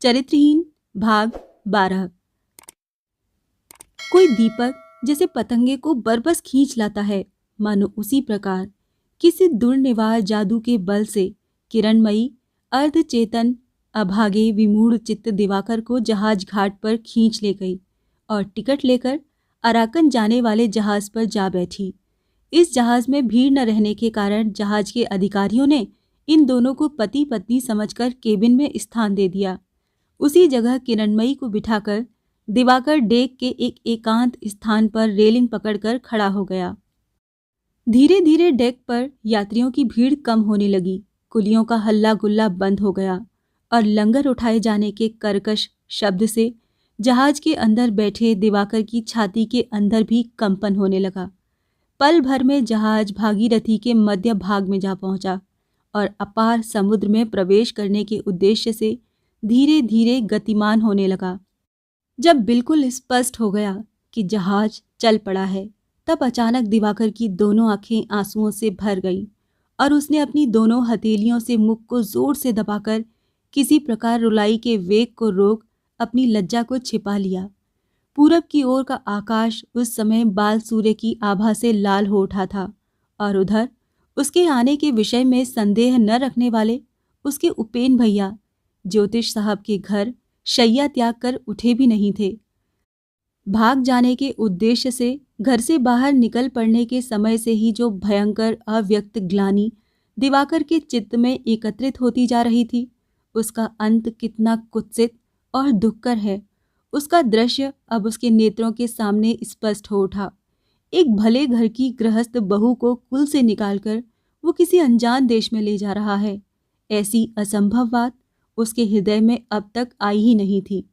चरित्रहीन भाग 12। कोई दीपक जैसे पतंगे को बरबस खींच लाता है, मानो उसी प्रकार किसी दुर्निवार जादू के बल से किरणमयी अर्धचेतन अभागे विमूढ़ चित्त दिवाकर को जहाज घाट पर खींच ले गई और टिकट लेकर अराकन जाने वाले जहाज पर जा बैठी। इस जहाज में भीड़ न रहने के कारण जहाज के अधिकारियों ने इन दोनों को पति पत्नी समझकर केबिन में स्थान दे दिया। उसी जगह किरणमयी को बिठाकर दिवाकर डेक के एक एकांत स्थान पर रेलिंग पकड़कर खड़ा हो गया। धीरे धीरे डेक पर यात्रियों की भीड़ कम होने लगी। कुलियों का हल्ला गुल्ला बंद हो गया और लंगर उठाए जाने के कर्कश शब्द से जहाज के अंदर बैठे दिवाकर की छाती के अंदर भी कंपन होने लगा। पल भर में जहाज भागीरथी के मध्य भाग में जा पहुंचा और अपार समुद्र में प्रवेश करने के उद्देश्य से धीरे धीरे गतिमान होने लगा। जब बिल्कुल स्पष्ट हो गया कि जहाज चल पड़ा है, तब अचानक दिवाकर की दोनों आंखें आंसुओं से भर गईं और उसने अपनी दोनों हथेलियों से मुख को जोर से दबाकर किसी प्रकार रुलाई के वेग को रोक अपनी लज्जा को छिपा लिया। पूरब की ओर का आकाश उस समय बाल सूर्य की आभा से लाल हो उठा था और उधर उसके आने के विषय में संदेह न रखने वाले उसके उपेन भैया ज्योतिष साहब के घर शैया त्याग कर उठे भी नहीं थे। भाग जाने के उद्देश्य से घर से बाहर निकल पड़ने के समय से ही जो भयंकर अव्यक्त ग्लानि दिवाकर के चित्त में एकत्रित होती जा रही थी, उसका अंत कितना कुत्सित और दुखकर है, उसका दृश्य अब उसके नेत्रों के सामने स्पष्ट हो उठा। एक भले घर की गृहस्थ बहू को कुल से निकालकर वो किसी अनजान देश में ले जा रहा है, ऐसी असंभव बात उसके हृदय में अब तक आई ही नहीं थी।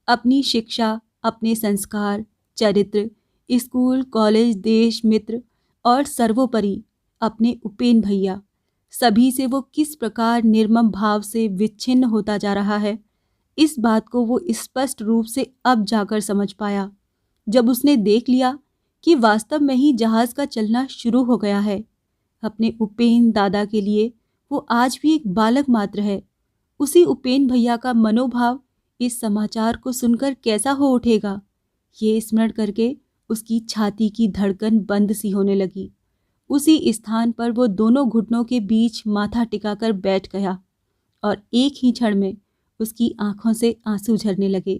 अपनी शिक्षा, अपने संस्कार, चरित्र, स्कूल, कॉलेज, देश, मित्र और सर्वोपरि अपने उपेन भैया, सभी से वो किस प्रकार निर्मम भाव से विच्छिन्न होता जा रहा है, इस बात को वो स्पष्ट रूप से अब जाकर समझ पाया, जब उसने देख लिया कि वास्तव में ही जहाज का चलना शुरू हो गया है। अपने उपेन दादा के लिए वो आज भी एक बालक मात्र है। उसी उपेन भैया का मनोभाव इस समाचार को सुनकर कैसा हो उठेगा, ये स्मरण करके उसकी छाती की धड़कन बंद सी होने लगी। उसी स्थान पर वो दोनों घुटनों के बीच माथा टिकाकर बैठ गया और एक ही क्षण में उसकी आंखों से आंसू झरने लगे।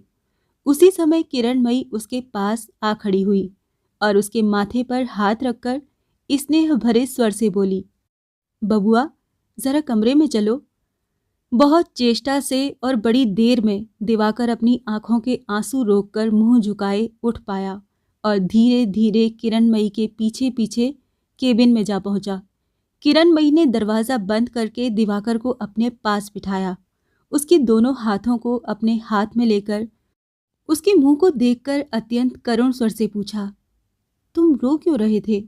उसी समय किरणमयी उसके पास आ खड़ी हुई और उसके माथे पर हाथ रखकर स्नेह भरे स्वर से बोली, बबुआ, जरा कमरे में चलो। बहुत चेष्टा से और बड़ी देर में दिवाकर अपनी आंखों के आंसू रोककर मुंह झुकाए उठ पाया और धीरे धीरे किरणमयी के पीछे पीछे केबिन में जा पहुंचा। किरणमयी ने दरवाज़ा बंद करके दिवाकर को अपने पास बिठाया। उसके दोनों हाथों को अपने हाथ में लेकर उसके मुंह को देखकर अत्यंत करुण स्वर से पूछा, तुम रो क्यों रहे थे?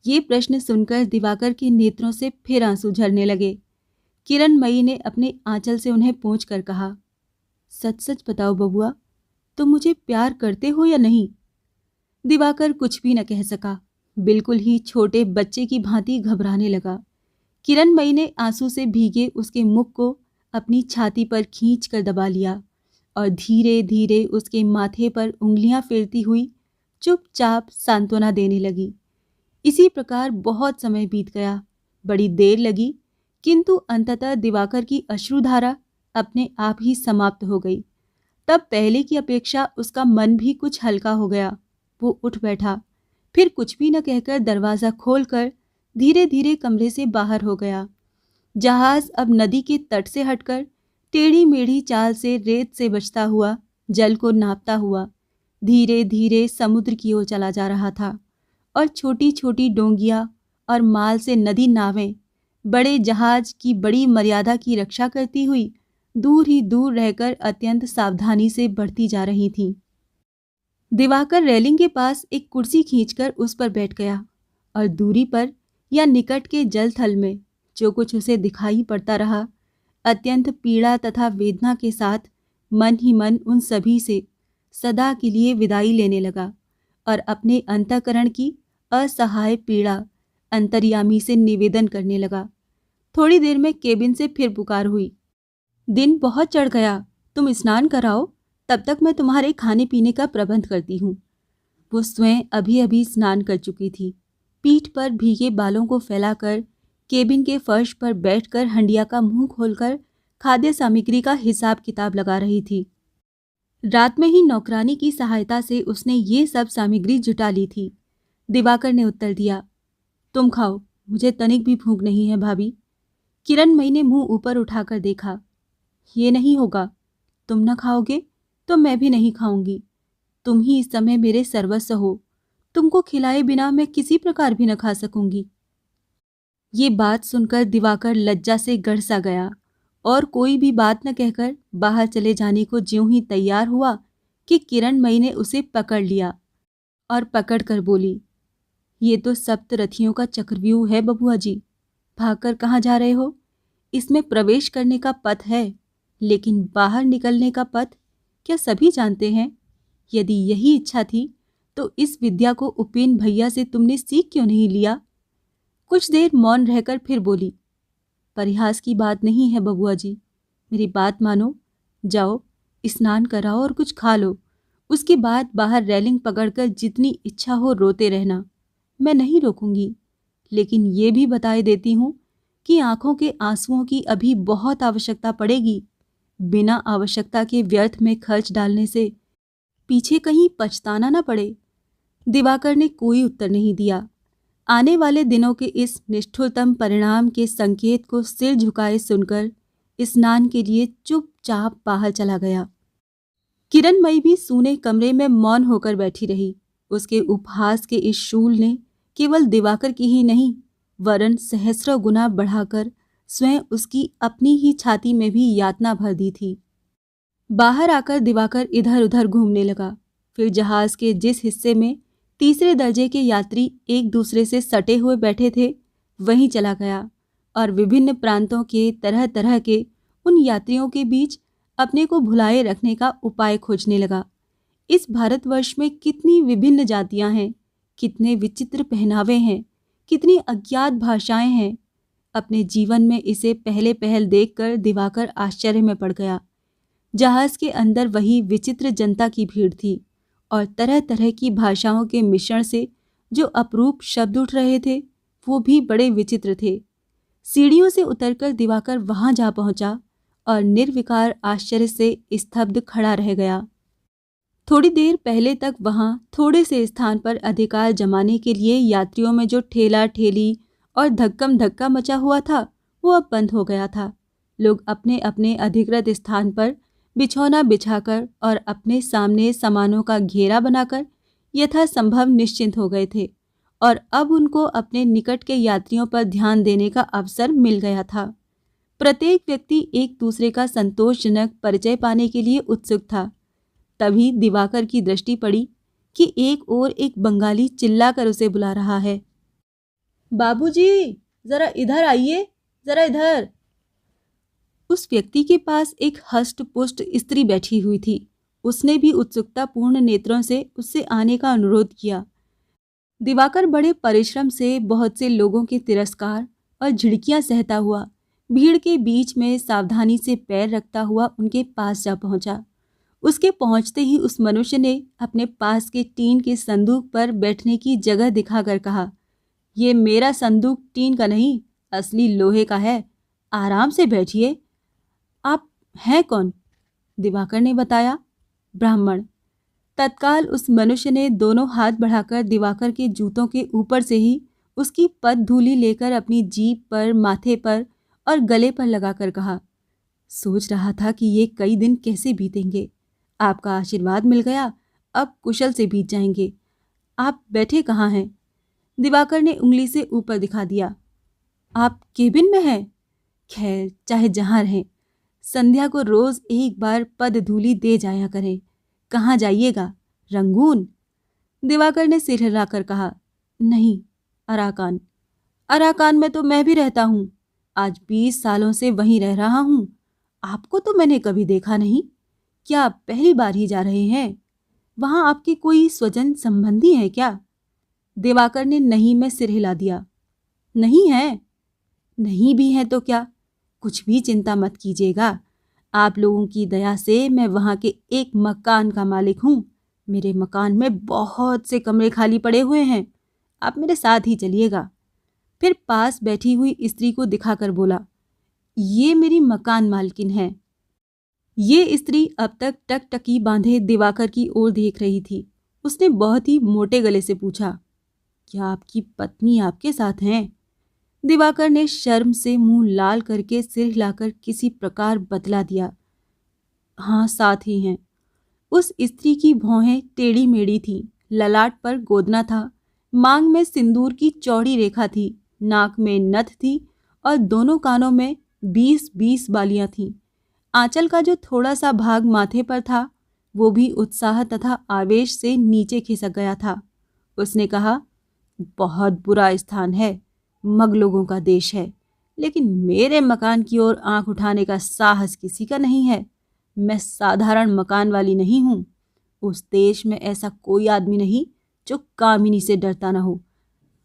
ये प्रश्न सुनकर दिवाकर के नेत्रों से फिर आंसू झरने लगे। किरणमयी ने अपने आंचल से उन्हें पोंछ कर कहा, सच सच बताओ बबुआ, तुम मुझे प्यार करते हो या नहीं? दिवाकर कुछ भी न कह सका, बिल्कुल ही छोटे बच्चे की भांति घबराने लगा। किरणमयी ने आंसू से भीगे उसके मुख को अपनी छाती पर खींच कर दबा लिया और धीरे धीरे उसके माथे पर उंगलियां फेरती हुई चुपचाप सांत्वना देने लगी। इसी प्रकार बहुत समय बीत गया। बड़ी देर लगी, किंतु अंततः दिवाकर की अश्रुधारा अपने आप ही समाप्त हो गई। तब पहले की अपेक्षा उसका मन भी कुछ हल्का हो गया। वो उठ बैठा, फिर कुछ भी न कहकर दरवाज़ा खोलकर धीरे धीरे कमरे से बाहर हो गया। जहाज अब नदी के तट से हटकर टेढ़ी मेढ़ी चाल से रेत से बचता हुआ, जल को नापता हुआ धीरे धीरे समुद्र की ओर चला जा रहा था और छोटी छोटी डोंगियां और माल से नदी नावें बड़े जहाज की बड़ी मर्यादा की रक्षा करती हुई दूर ही दूर रहकर अत्यंत सावधानी से बढ़ती जा रही थीं। दिवाकर रेलिंग के पास एक कुर्सी खींचकर उस पर बैठ गया और दूरी पर या निकट के जल थल में जो कुछ उसे दिखाई पड़ता रहा, अत्यंत पीड़ा तथा वेदना के साथ मन ही मन उन सभी से सदा के लिए विदाई लेने लगा और अपने अंतःकरण की असहाय पीड़ा अंतर्यामी से निवेदन करने लगा। थोड़ी देर में केबिन से फिर पुकार हुई, दिन बहुत चढ़ गया, तुम स्नान कराओ, तब तक मैं तुम्हारे खाने पीने का प्रबंध करती हूँ। वो स्वयं अभी अभी स्नान कर चुकी थी। पीठ पर भीगे बालों को फैलाकर केबिन के फर्श पर बैठकर हंडिया का मुंह खोलकर खाद्य सामग्री का हिसाब किताब लगा रही थी। रात में ही नौकरानी की सहायता से उसने ये सब सामग्री जुटा ली थी। दिवाकर ने उत्तर दिया, तुम खाओ, मुझे तनिक भी भूख नहीं है भाभी। किरणमयी ने मुंह ऊपर उठाकर देखा। ये नहीं होगा, तुम न खाओगे तो मैं भी नहीं खाऊंगी। तुम ही इस समय मेरे सर्वस्व हो। तुमको खिलाए बिना मैं किसी प्रकार भी न खा सकूंगी। ये बात सुनकर दिवाकर लज्जा से गड़सा गया और कोई भी बात न कहकर बाहर चले जाने को ज्यों ही तैयार हुआ कि किरणमयी ने उसे पकड़ लिया और पकड़ कर बोली, ये तो सप्तरथियों का चक्रव्यूह है बबुआ जी। भागकर कहाँ जा रहे हो? इसमें प्रवेश करने का पथ है, लेकिन बाहर निकलने का पथ क्या सभी जानते हैं? यदि यही इच्छा थी तो इस विद्या को उपेन भैया से तुमने सीख क्यों नहीं लिया? कुछ देर मौन रहकर फिर बोली, परिहास की बात नहीं है बबुआ जी, मेरी बात मानो। जाओ, स्नान कराओ और कुछ खा लो। उसके बाद बाहर रेलिंग पकड़कर जितनी इच्छा हो रोते रहना, मैं नहीं रोकूंगी। लेकिन ये भी बताए देती हूँ कि आंखों के आंसुओं की अभी बहुत आवश्यकता पड़ेगी। बिना आवश्यकता के व्यर्थ में खर्च डालने से पीछे कहीं पछताना न पड़े। दिवाकर ने कोई उत्तर नहीं दिया। आने वाले दिनों के इस निष्ठुरतम परिणाम के संकेत को सिर झुकाए सुनकर स्नान के लिए चुपचाप बाहर चला गया। किरणमयी भी सूने कमरे में मौन होकर बैठी रही। उसके उपहास के इस शूल ने केवल दिवाकर की ही नहीं, वरन सहस्रों गुना बढ़ाकर स्वयं उसकी अपनी ही छाती में भी यातना भर दी थी। बाहर आकर दिवाकर इधर उधर घूमने लगा। फिर जहाज के जिस हिस्से में तीसरे दर्जे के यात्री एक दूसरे से सटे हुए बैठे थे, वहीं चला गया और विभिन्न प्रांतों के तरह तरह के उन यात्रियों के बीच अपने को भुलाए रखने का उपाय खोजने लगा। इस भारतवर्ष में कितनी विभिन्न जातियां हैं, कितने विचित्र पहनावे हैं, कितनी अज्ञात भाषाएं हैं। अपने जीवन में इसे पहले पहल देखकर दिवाकर आश्चर्य में पड़ गया। जहाज के अंदर वही विचित्र जनता की भीड़ थी और तरह तरह की भाषाओं के मिश्रण से जो अपरूप शब्द उठ रहे थे, वो भी बड़े विचित्र थे। सीढ़ियों से उतरकर दिवाकर वहां जा पहुंचा और निर्विकार आश्चर्य से स्तब्ध खड़ा रह गया। थोड़ी देर पहले तक वहां थोड़े से स्थान पर अधिकार जमाने के लिए यात्रियों में जो ठेला ठेली और धक्कम धक्का मचा हुआ था, वो अब बंद हो गया था। लोग अपने अपने अधिकृत स्थान पर बिछौना बिछाकर और अपने सामने सामानों का घेरा बनाकर यथासंभव निश्चिंत हो गए थे और अब उनको अपने निकट के यात्रियों पर ध्यान देने का अवसर मिल गया था। प्रत्येक व्यक्ति एक दूसरे का संतोषजनक परिचय पाने के लिए उत्सुक था। तभी दिवाकर की दृष्टि पड़ी कि एक ओर एक बंगाली चिल्लाकर उसे बुला रहा है, बाबूजी, जरा इधर आइए, जरा इधर। उस व्यक्ति के पास एक हष्ट पुष्ट स्त्री बैठी हुई थी। उसने भी उत्सुकतापूर्ण नेत्रों से उससे आने का अनुरोध किया। दिवाकर बड़े परिश्रम से बहुत से लोगों के तिरस्कार और झिड़कियां सहता हुआ भीड़ के बीच में सावधानी से पैर रखता हुआ उनके पास जा पहुंचा। उसके पहुंचते ही उस मनुष्य ने अपने पास के टीन के संदूक पर बैठने की जगह दिखाकर कहा, ये मेरा संदूक टीन का नहीं, असली लोहे का है। आराम से बैठिए। आप हैं कौन? दिवाकर ने बताया, ब्राह्मण। तत्काल उस मनुष्य ने दोनों हाथ बढ़ाकर दिवाकर के जूतों के ऊपर से ही उसकी पद धूलि लेकर अपनी जीभ पर, माथे पर और गले पर लगाकर कहा, सोच रहा था कि ये कई दिन कैसे बीतेंगे। आपका आशीर्वाद मिल गया, अब कुशल से बीत जाएंगे। आप बैठे कहाँ हैं? दिवाकर ने उंगली से ऊपर दिखा दिया। आप केबिन में हैं? खैर, चाहे जहाँ रहें, संध्या को रोज एक बार पद धूलि दे जाया करें। कहाँ जाइएगा? रंगून? दिवाकर ने सिर हिलाकर कहा, नहीं, अराकान। अराकान में तो मैं भी रहता हूँ। आज 20 सालों से वहीं रह रहा हूँ। आपको तो मैंने कभी देखा नहीं। क्या आप पहली बार ही जा रहे हैं? वहाँ आपके कोई स्वजन संबंधी है क्या? दिवाकर ने नहीं में सिर हिला दिया। नहीं है। नहीं भी है तो क्या, कुछ भी चिंता मत कीजिएगा। आप लोगों की दया से मैं वहाँ के एक मकान का मालिक हूँ। मेरे मकान में बहुत से कमरे खाली पड़े हुए हैं, आप मेरे साथ ही चलिएगा। फिर पास बैठी हुई स्त्री को दिखाकर बोला, ये मेरी मकान मालकिन है। ये स्त्री अब तक टकटकी बांधे दिवाकर की ओर देख रही थी। उसने बहुत ही मोटे गले से पूछा, क्या आपकी पत्नी आपके साथ हैं? दिवाकर ने शर्म से मुंह लाल करके सिर हिलाकर किसी प्रकार बतला दिया, हाँ साथ ही हैं। उस स्त्री की भौहें टेढ़ी मेढ़ी थीं, ललाट पर गोदना था, मांग में सिंदूर की चौड़ी रेखा थी, नाक में नथ थी और दोनों कानों में 20-20 बालियां थीं। आंचल का जो थोड़ा सा भाग माथे पर था वो भी उत्साह तथा आवेश से नीचे खिसक गया था। उसने कहा, बहुत बुरा स्थान है, मग लोगों का देश है, लेकिन मेरे मकान की ओर आंख उठाने का साहस किसी का नहीं है। मैं साधारण मकान वाली नहीं हूँ। उस देश में ऐसा कोई आदमी नहीं जो कामिनी से डरता ना हो।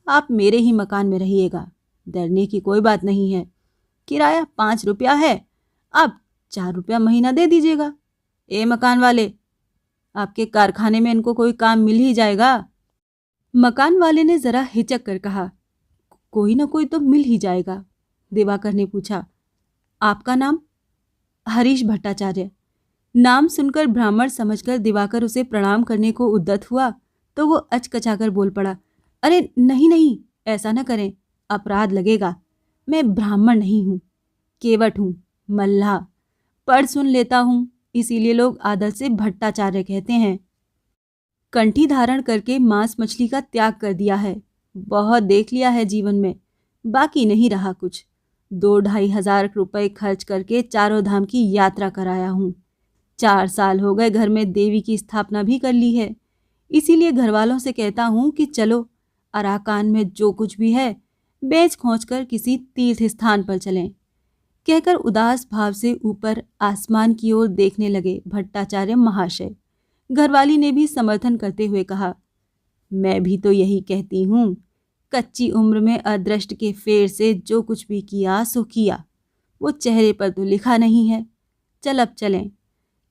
आप मेरे ही मकान में रहिएगा, डरने की कोई बात नहीं है। किराया 5 रुपया है, आप 4 रुपया महीना दे दीजिएगा। ए मकान वाले, आपके कारखाने में इनको कोई काम मिल ही जाएगा। मकान वाले ने जरा हिचक कर कहा, कोई ना कोई तो मिल ही जाएगा। दिवाकर ने पूछा, आपका नाम? हरीश भट्टाचार्य। नाम सुनकर ब्राह्मण समझकर दिवाकर उसे प्रणाम करने को उद्यत हुआ तो वो अचकचाकर बोल पड़ा, अरे नहीं नहीं, ऐसा न करें, अपराध लगेगा। मैं ब्राह्मण नहीं हूँ, केवट हूँ, मल्लाह। पढ़ सुन लेता हूँ, इसीलिए लोग आदर से भट्टाचार्य कहते हैं। कंठी धारण करके मांस मछली का त्याग कर दिया है। बहुत देख लिया है जीवन में, बाकी नहीं रहा कुछ। 2-2.5 हजार रुपए खर्च करके चारों धाम की यात्रा कराया हूँ। 4 साल हो गए घर में देवी की स्थापना भी कर ली है। इसीलिए घर वालों से कहता हूँ कि चलो, अराकान में जो कुछ भी है बेच खोच कर किसी तीर्थ स्थान पर चलें। कहकर उदास भाव से ऊपर आसमान की ओर देखने लगे भट्टाचार्य महाशय। घरवाली ने भी समर्थन करते हुए कहा, मैं भी तो यही कहती हूँ। कच्ची उम्र में अदृष्ट के फेर से जो कुछ भी किया सो किया, वो चेहरे पर तो लिखा नहीं है। चल अब चलें।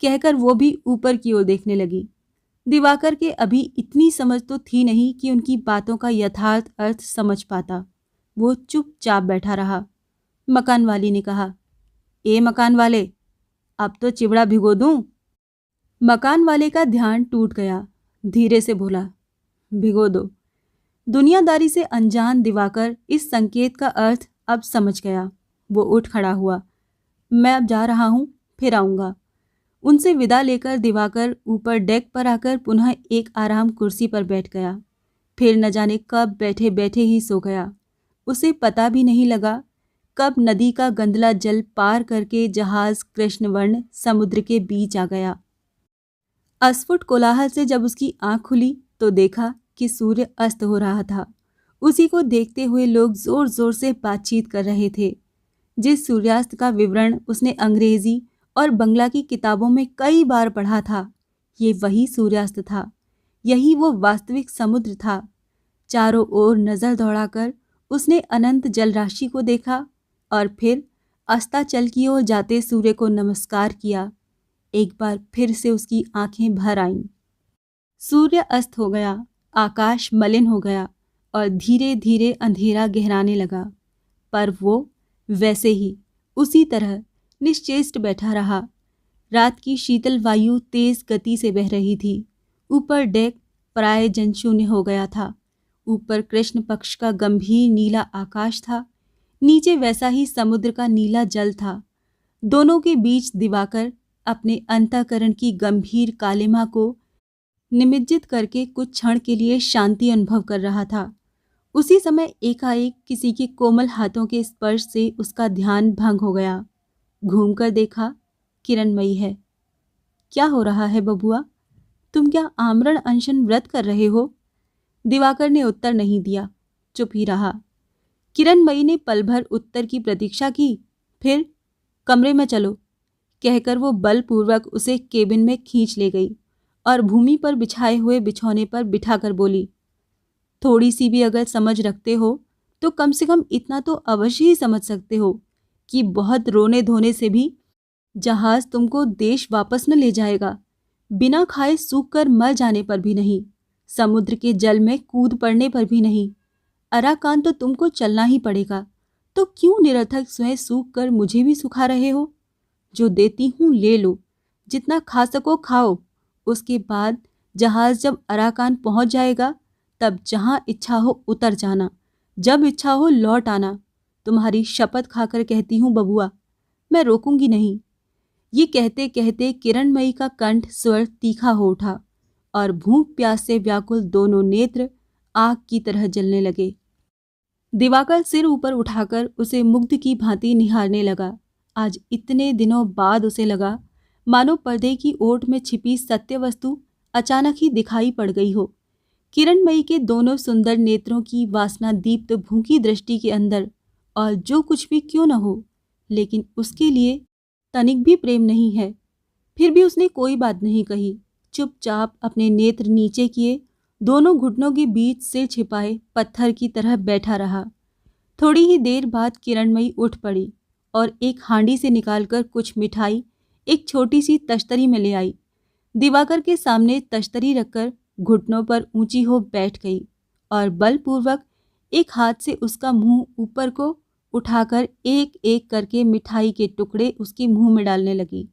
कहकर वो भी ऊपर की ओर देखने लगी। दिवाकर के अभी इतनी समझ तो थी नहीं कि उनकी बातों का यथार्थ अर्थ समझ पाता। वो चुपचाप बैठा रहा। मकान वाली ने कहा, ए मकान वाले, अब तो चिवड़ा भिगो दूं? मकान वाले का ध्यान टूट गया। धीरे से बोला, भिगो दो। दुनियादारी से अनजान दिवाकर इस संकेत का अर्थ अब समझ गया। वो उठ खड़ा हुआ, मैं अब जा रहा हूँ, फिर आऊँगा। उनसे विदा लेकर दिवाकर ऊपर डेक पर आकर पुनः एक आराम कुर्सी पर बैठ गया। फिर न जाने कब बैठे बैठे ही सो गया। उसे पता भी नहीं लगा कब नदी का गंदला जल पार करके जहाज कृष्णवर्ण समुद्र के बीच आ गया। अस्फुट कोलाहल से जब उसकी आंख खुली तो देखा कि सूर्य अस्त हो रहा था। उसी को देखते हुए लोग जोर जोर से बातचीत कर रहे थे। जिस सूर्यास्त का विवरण उसने अंग्रेजी और बंगला की किताबों में कई बार पढ़ा था, ये वही सूर्यास्त था। यही वो वास्तविक समुद्र था। चारों ओर नजर दौड़ाकर उसने अनंत जलराशि को देखा और फिर अस्ताचल की ओर जाते सूर्य को नमस्कार किया। एक बार फिर से उसकी आंखें भर आईं। सूर्य अस्त हो गया, आकाश मलिन हो गया और धीरे धीरे अंधेरा गहराने लगा। पर वो वैसे ही उसी तरह निश्चेष्ट बैठा रहा। रात की शीतल वायु तेज गति से बह रही थी। ऊपर डेक प्राय जनशून्य हो गया था। ऊपर कृष्ण पक्ष का गंभीर नीला आकाश था, नीचे वैसा ही समुद्र का नीला जल था। दोनों के बीच दिवाकर अपने अंतःकरण की गंभीर कालिमा को निमज्जित करके कुछ क्षण के लिए शांति अनुभव कर रहा था। उसी समय एकाएक किसी के कोमल हाथों के स्पर्श से उसका ध्यान भंग हो गया। घूमकर देखा, किरणमयी है। क्या हो रहा है बबुआ? तुम क्या आमरण अनशन व्रत कर रहे हो? दिवाकर ने उत्तर नहीं दिया, चुप ही रहा। किरणमयी ने पल भर उत्तर की प्रतीक्षा की, फिर कमरे में चलो कहकर वो बलपूर्वक उसे केबिन में खींच ले गई और भूमि पर बिछाए हुए बिछौने पर बिठाकर बोली, थोड़ी सी भी अगर समझ रखते हो तो कम से कम इतना तो अवश्य ही समझ सकते हो कि बहुत रोने धोने से भी जहाज तुमको देश वापस न ले जाएगा, बिना खाए सूख कर मर जाने पर भी नहीं, समुद्र के जल में कूद पड़ने पर भी नहीं। अराकान तो तुमको चलना ही पड़ेगा, तो क्यों निरर्थक स्वयं सूख कर मुझे भी सुखा रहे हो? जो देती हूँ ले लो, जितना खा सको खाओ। उसके बाद जहाज जब अराकान पहुंच जाएगा, तब जहां इच्छा हो उतर जाना, जब इच्छा हो लौट आना। तुम्हारी शपथ खाकर कहती हूँ बबुआ, मैं रोकूंगी नहीं। ये कहते कहते किरणमयी का कंठ स्वर तीखा हो उठा और भूख प्यास से व्याकुल दोनों नेत्र आग की तरह जलने लगे। दिवाकर सिर ऊपर उठाकर उसे मुग्ध की भांति निहारने लगा। आज इतने दिनों बाद उसे लगा मानो पर्दे की ओट में छिपी सत्य वस्तु अचानक ही दिखाई पड़ गई हो। किरणमयी के दोनों सुंदर नेत्रों की वासना दीप्त भूखी दृष्टि के अंदर और जो कुछ भी क्यों न हो, लेकिन उसके लिए तनिक भी प्रेम नहीं है। फिर भी उसने कोई बात नहीं कही। चुपचाप अपने नेत्र नीचे किए, दोनों घुटनों के बीच सिर छिपाए पत्थर की तरह बैठा रहा। थोड़ी ही देर बाद किरणमयी उठ पड़ी और एक हांडी से निकालकर कुछ मिठाई एक छोटी सी तश्तरी में ले आई। दिवाकर के सामने तश्तरी रखकर घुटनों पर ऊंची हो बैठ गई और बलपूर्वक एक हाथ से उसका मुंह ऊपर को उठाकर एक एक करके मिठाई के टुकड़े उसके मुंह में डालने लगी।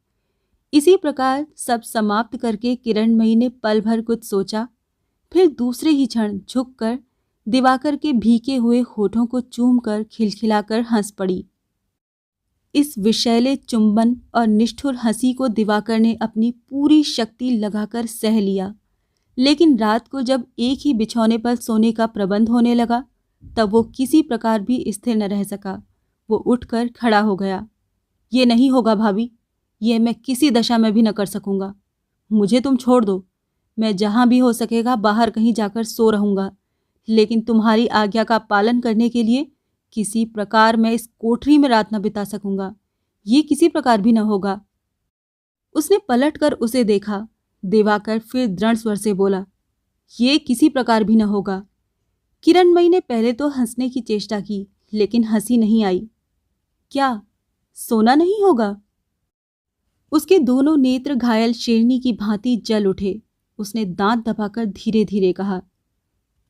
इसी प्रकार सब समाप्त करके किरणमयी ने पल भर कुछ सोचा, फिर दूसरे ही क्षण झुककर दिवाकर के भीगे हुए होठों को चूमकर खिलखिलाकर हंस पड़ी। इस विषैले चुंबन और निष्ठुर हंसी को दिवाकर ने अपनी पूरी शक्ति लगाकर सह लिया। लेकिन रात को जब एक ही बिछौने पर सोने का प्रबंध होने लगा, तब वो किसी प्रकार भी स्थिर न रह सका। वो उठकर खड़ा हो गया। ये नहीं होगा भाभी, ये मैं किसी दशा में भी न कर सकूंगा। मुझे तुम छोड़ दो, मैं जहां भी हो सकेगा बाहर कहीं जाकर सो रहूंगा, लेकिन तुम्हारी आज्ञा का पालन करने के लिए किसी प्रकार मैं इस कोठरी में रात न बिता सकूंगा। ये किसी प्रकार भी न होगा। उसने पलटकर उसे देखा। दिवाकर फिर दृढ़ स्वर से बोला, ये किसी प्रकार भी न होगा। किरणमयी ने पहले तो हंसने की चेष्टा की, लेकिन हंसी नहीं आई। क्या सोना नहीं होगा? उसके दोनों नेत्र घायल शेरनी की भांति जल उठे। उसने दांत दबाकर धीरे धीरे कहा,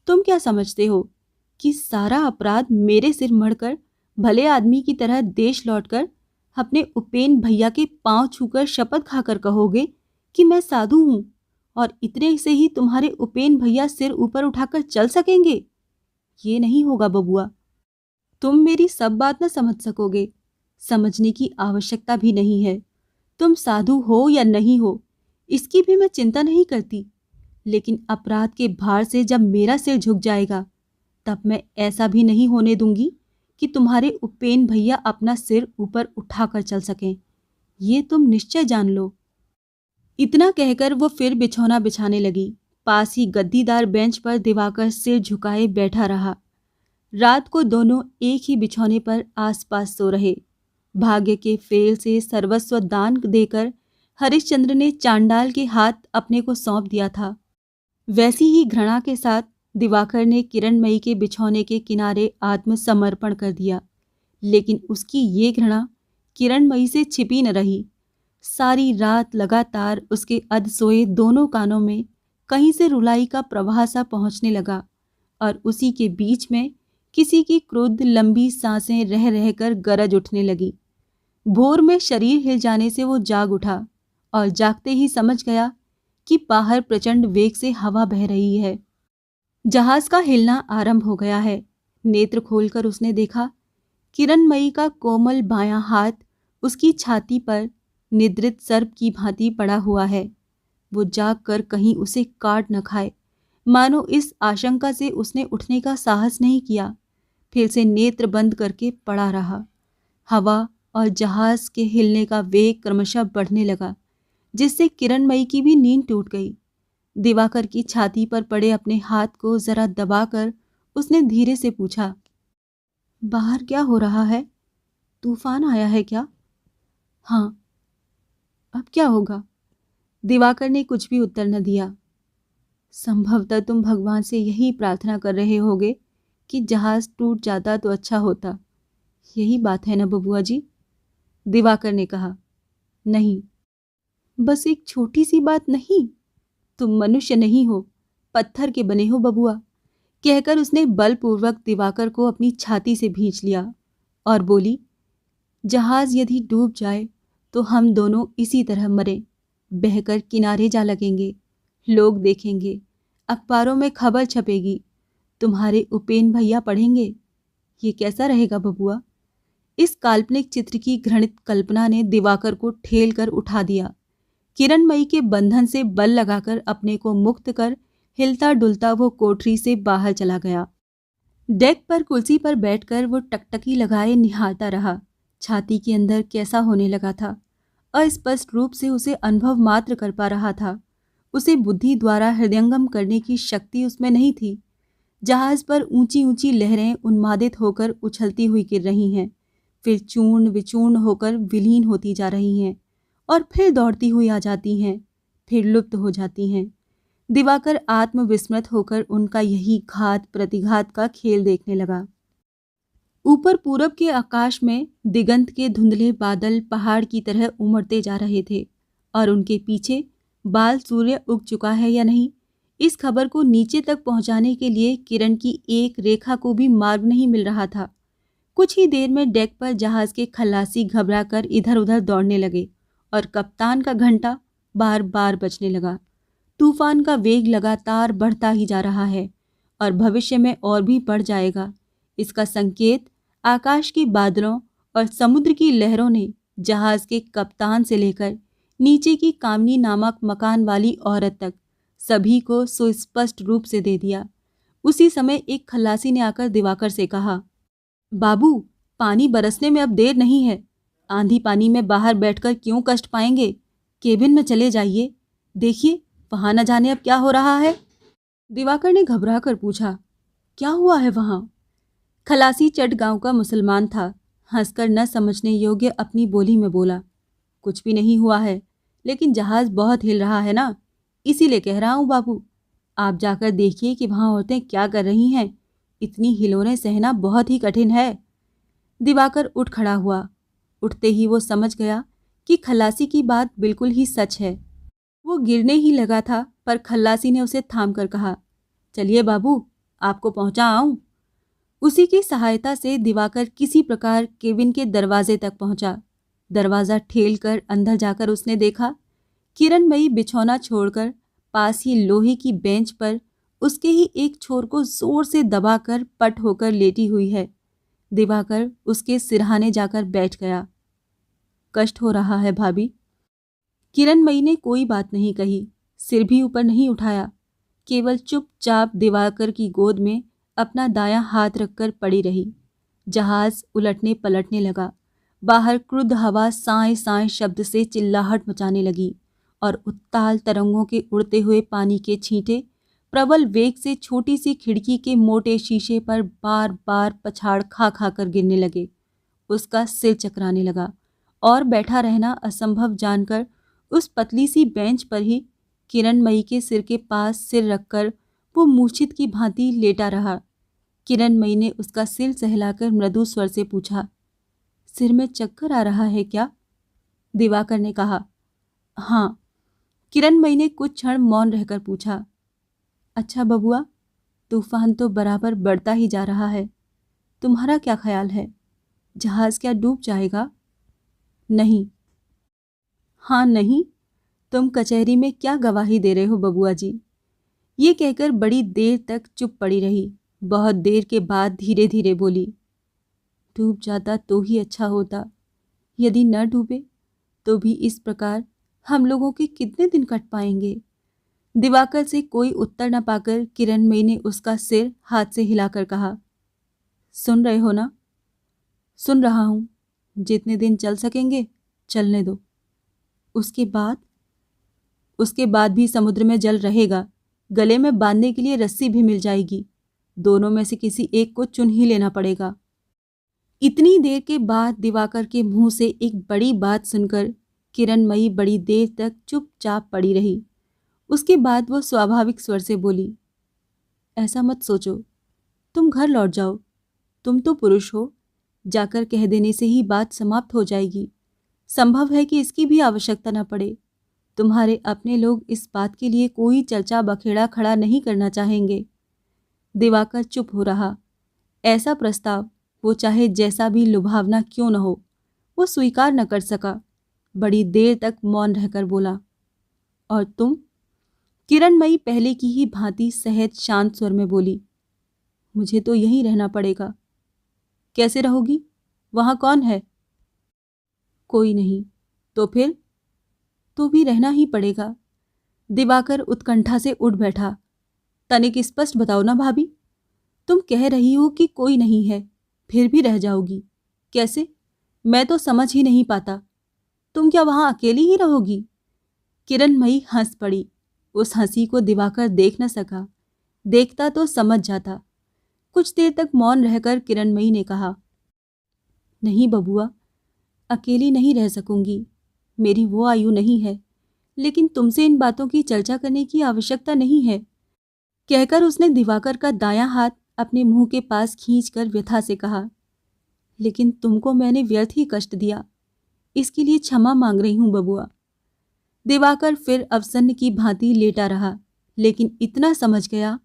तुम क्या समझते हो कि सारा अपराध मेरे सिर मढ़कर भले आदमी की तरह देश लौटकर अपने उपेन भैया के पांव छूकर शपथ खाकर कहोगे कि मैं साधु हूं और इतने से ही तुम्हारे उपेन भैया सिर ऊपर उठाकर चल सकेंगे? ये नहीं होगा बबुआ। तुम मेरी सब बात न समझ सकोगे, समझने की आवश्यकता भी नहीं है। तुम साधु हो या नहीं हो, इसकी भी मैं चिंता नहीं करती, लेकिन अपराध के भार से जब मेरा सिर झुक जाएगा, तब मैं ऐसा भी नहीं होने दूंगी कि तुम्हारे उपेन भैया अपना सिर ऊपर उठाकर चल सकें। ये तुम निश्चय जान लो। इतना कहकर वो फिर बिछौना बिछाने लगी। पास ही गद्दीदार बेंच पर दिवाकर सिर झुकाए बैठा रहा। रात को दोनों एक ही बिछौने पर आसपास सो रहे। भाग्य के फेल से सर्वस्व दान देकर हरिश्चंद्र ने चांडाल के हाथ अपने को सौंप दिया था। वैसी ही घृणा के साथ दिवाकर ने किरणमयी के बिछौने के किनारे आत्मसमर्पण कर दिया। लेकिन उसकी ये घृणा किरणमयी से छिपी न रही। सारी रात लगातार उसके अधसोए दोनों कानों में कहीं से रुलाई का प्रवाह सा पहुंचने लगा और उसी के बीच में किसी की क्रुद्ध लंबी सांसें रह रहकर गरज उठने लगी। भोर में शरीर हिल जाने से वो जाग उठा और जागते ही समझ गया कि बाहर प्रचंड वेग से हवा बह रही है। जहाज का हिलना आरंभ हो गया है। नेत्र खोलकर उसने देखा, किरणमयी का कोमल बायां हाथ उसकी छाती पर निद्रित सर्प की भांति पड़ा हुआ है। वो जाग कर कहीं उसे काट न खाए, मानो इस आशंका से उसने उठने का साहस नहीं किया। फिर से नेत्र बंद करके पड़ा रहा। हवा और जहाज के हिलने का वेग क्रमशः बढ़ने लगा, जिससे किरणमयी की भी नींद टूट गई। दिवाकर की छाती पर पड़े अपने हाथ को जरा दबाकर उसने धीरे से पूछा, बाहर क्या हो रहा है? तूफान आया है क्या? हाँ। अब क्या होगा? दिवाकर ने कुछ भी उत्तर न दिया। संभवतः तुम भगवान से यही प्रार्थना कर रहे होगे कि जहाज टूट जाता तो अच्छा होता। यही बात है ना बबुआ जी? दिवाकर ने कहा। नहीं, बस एक छोटी सी बात नहीं, तुम मनुष्य नहीं हो, पत्थर के बने हो बबुआ, कहकर उसने बलपूर्वक दिवाकर को अपनी छाती से भींच लिया और बोली, जहाज यदि डूब जाए तो हम दोनों इसी तरह मरे, बहकर किनारे जा लगेंगे, लोग देखेंगे, अखबारों में खबर छपेगी, तुम्हारे उपेन भैया पढ़ेंगे। ये कैसा रहेगा बबुआ? इस काल्पनिक चित्र की घृणित कल्पना ने दिवाकर को ठेल कर उठा दिया। किरणमयी के बंधन से बल लगाकर अपने को मुक्त कर हिलता डुलता वो कोठरी से बाहर चला गया। डेक पर कुर्सी पर बैठकर वो टकटकी लगाए निहारता रहा। छाती के अंदर कैसा होने लगा था, अस्पष्ट रूप से उसे अनुभव मात्र कर पा रहा था। उसे बुद्धि द्वारा हृदयंगम करने की शक्ति उसमें नहीं थी। जहाज पर ऊंची ऊंची लहरें उन्मादित होकर उछलती हुई गिर रही हैं, फिर चूर्ण विचूर्ण होकर विलीन होती जा रही हैं और फिर दौड़ती हुई आ जाती हैं, फिर लुप्त हो जाती हैं। दिवाकर आत्मविस्मृत होकर उनका यही घात प्रतिघात का खेल देखने लगा। ऊपर पूरब के आकाश में दिगंत के धुंधले बादल पहाड़ की तरह उमड़ते जा रहे थे और उनके पीछे बाल सूर्य उग चुका है या नहीं, इस खबर को नीचे तक पहुंचाने के लिए किरण की एक रेखा को भी मार्ग नहीं मिल रहा था। कुछ ही देर में डेक पर जहाज के खलासी घबरा कर इधर उधर दौड़ने लगे और कप्तान का घंटा बार बार बजने लगा। तूफान का वेग लगातार बढ़ता ही जा रहा है और भविष्य में और भी बढ़ जाएगा। इसका संकेत आकाश के बादलों और समुद्र की लहरों ने जहाज के कप्तान से लेकर नीचे की कामनी नामक मकान वाली औरत तक सभी को सुस्पष्ट रूप से दे दिया। उसी समय एक खलासी ने आकर दिवाकर से कहा, बाबू, पानी बरसने में अब देर नहीं है। आंधी पानी में बाहर बैठकर क्यों कष्ट पाएंगे? केबिन में चले जाइए, देखिए वहां न जाने अब क्या हो रहा है। दिवाकर ने घबरा कर पूछा, क्या हुआ है वहां? खलासी चटगांव का मुसलमान था। हंसकर न समझने योग्य अपनी बोली में बोला, कुछ भी नहीं हुआ है, लेकिन जहाज बहुत हिल रहा है ना, इसीलिए कह रहा हूं बाबू। आप जाकर देखिए कि वहां औरतें क्या कर रही हैं। इतनी हिलोरें सहना बहुत ही कठिन है। दिवाकर उठ खड़ा हुआ। उठते ही वो समझ गया कि खलासी की बात बिल्कुल ही सच है। वो गिरने ही लगा था, पर खलासी ने उसे थाम कर कहा, चलिए बाबू, आपको पहुंचा आऊं। उसी की सहायता से दिवाकर किसी प्रकार केबिन के दरवाजे तक पहुंचा। दरवाज़ा ठेल कर अंदर जाकर उसने देखा, किरणमयी बिछौना छोड़कर पास ही लोहे की बेंच पर उसके ही एक छोर को जोर से दबाकर पट होकर लेटी हुई है। दिवाकर उसके सिरहाने जाकर बैठ गया। कष्ट हो रहा है भाभी? किरणमयी ने कोई बात नहीं कही, सिर भी ऊपर नहीं उठाया, केवल चुपचाप दिवाकर की गोद में अपना दायां हाथ रखकर पड़ी रही। जहाज उलटने पलटने लगा। बाहर क्रुद्ध हवा साए साए शब्द से चिल्लाहट मचाने लगी और उत्ताल तरंगों के उड़ते हुए पानी के छींटे प्रबल वेग से छोटी सी खिड़की के मोटे शीशे पर बार बार पछाड़ खा खा कर गिरने लगे। उसका सिर चकराने लगा और बैठा रहना असंभव जानकर उस पतली सी बेंच पर ही किरणमयी के सिर के पास सिर रखकर वो मूर्छित की भांति लेटा रहा। किरणमयी ने उसका सिर सहलाकर मृदु स्वर से पूछा, सिर में चक्कर आ रहा है क्या? दिवाकर ने कहा, हाँ। किरणमयी ने कुछ क्षण मौन रहकर पूछा, अच्छा बबुआ, तूफान तो बराबर बढ़ता ही जा रहा है, तुम्हारा क्या ख्याल है? जहाज क्या डूब जाएगा? नहीं। हाँ नहीं, तुम कचहरी में क्या गवाही दे रहे हो बबुआ जी? ये कहकर बड़ी देर तक चुप पड़ी रही। बहुत देर के बाद धीरे धीरे बोली, डूब जाता तो ही अच्छा होता, यदि न डूबे तो भी इस प्रकार हम लोगों के कितने दिन कट पाएंगे? दिवाकर से कोई उत्तर न पाकर किरणमयी ने उसका सिर हाथ से हिलाकर कहा, सुन रहे हो ना? सुन रहा हूं, जितने दिन चल सकेंगे चलने दो। उसके बाद भी समुद्र में जल रहेगा। गले में बांधने के लिए रस्सी भी मिल जाएगी। दोनों में से किसी एक को चुन ही लेना पड़ेगा। इतनी देर के बाद दिवाकर के मुंह से एक बड़ी बात सुनकर किरणमयी बड़ी देर तक चुपचाप पड़ी रही। उसके बाद वो स्वाभाविक स्वर से बोली, ऐसा मत सोचो, तुम घर लौट जाओ, तुम तो पुरुष हो, जाकर कह देने से ही बात समाप्त हो जाएगी। संभव है कि इसकी भी आवश्यकता न पड़े। तुम्हारे अपने लोग इस बात के लिए कोई चर्चा बखेड़ा खड़ा नहीं करना चाहेंगे। दिवाकर चुप हो रहा। ऐसा प्रस्ताव, वो चाहे जैसा भी लुभावना क्यों न हो, वो स्वीकार न कर सका। बड़ी देर तक मौन रहकर बोला, और तुम? किरणमयी पहले की ही भांति सहज शांत स्वर में बोली, मुझे तो यहीं रहना पड़ेगा। कैसे रहोगी? वहां कौन है? कोई नहीं। तो फिर? तो भी रहना ही पड़ेगा। दिवाकर उत्कंठा से उठ बैठा। तनिक स्पष्ट बताओ ना भाभी, तुम कह रही हो कि कोई नहीं है, फिर भी रह जाओगी। कैसे? मैं तो समझ ही नहीं पाता। तुम क्या वहां अकेली ही रहोगी? किरणमयी हंस पड़ी। उस हंसी को दिवाकर देख न सका। देखता तो समझ जाता। कुछ देर तक मौन रहकर किरणमयी ने कहा, नहीं बबुआ, अकेली नहीं रह सकूंगी। मेरी वो आयु नहीं है। लेकिन तुमसे इन बातों की चर्चा करने की आवश्यकता नहीं है। कहकर उसने दिवाकर का दायां हाथ अपने मुंह के पास खींचकर व्यथा से कहा, लेकिन तुमको मैंने व्यर्थ ही कष्ट दिया। इसके लिए क्षमा मांग रही हूं बबुआ। दिवाकर फिर अवसन्न की भांति लेटा रहा, लेकिन इतना समझ गया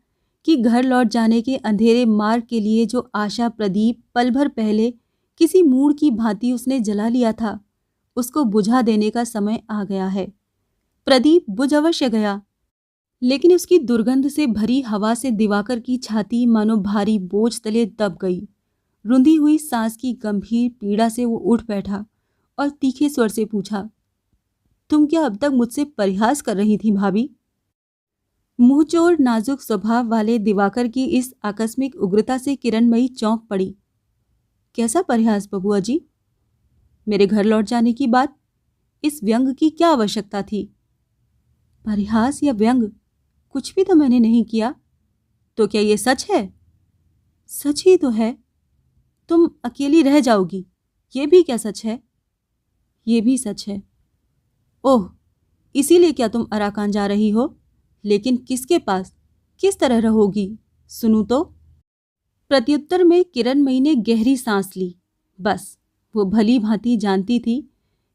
कि घर लौट जाने के अंधेरे मार्ग के लिए जो आशा प्रदीप पल भर पहले किसी मूढ़ की भांति उसने जला लिया था, उसको बुझा देने का समय आ गया है। प्रदीप बुझ अवश्य गया, लेकिन उसकी दुर्गंध से भरी हवा से दिवाकर की छाती मानो भारी बोझ तले दब गई। रुंधी हुई सांस की गंभीर पीड़ा से वो उठ बैठा और तीखे स्वर से पूछा, तुम क्या अब तक मुझसे परिहास कर रही थी भाभी? मुंहचोर नाजुक स्वभाव वाले दिवाकर की इस आकस्मिक उग्रता से किरणमयी चौंक पड़ी। कैसा परिहास बबुआ जी? मेरे घर लौट जाने की बात, इस व्यंग की क्या आवश्यकता थी? परिहास या व्यंग, कुछ भी तो मैंने नहीं किया। तो क्या ये सच है? सच ही तो है। तुम अकेली रह जाओगी, ये भी क्या सच है? ये भी सच है। ओह, इसीलिए क्या तुम अराकान जा रही हो? लेकिन किसके पास? किस तरह रहोगी? सुनूं तो। प्रत्युत्तर में किरणमयी ने गहरी सांस ली। बस, वो भली भांति जानती थी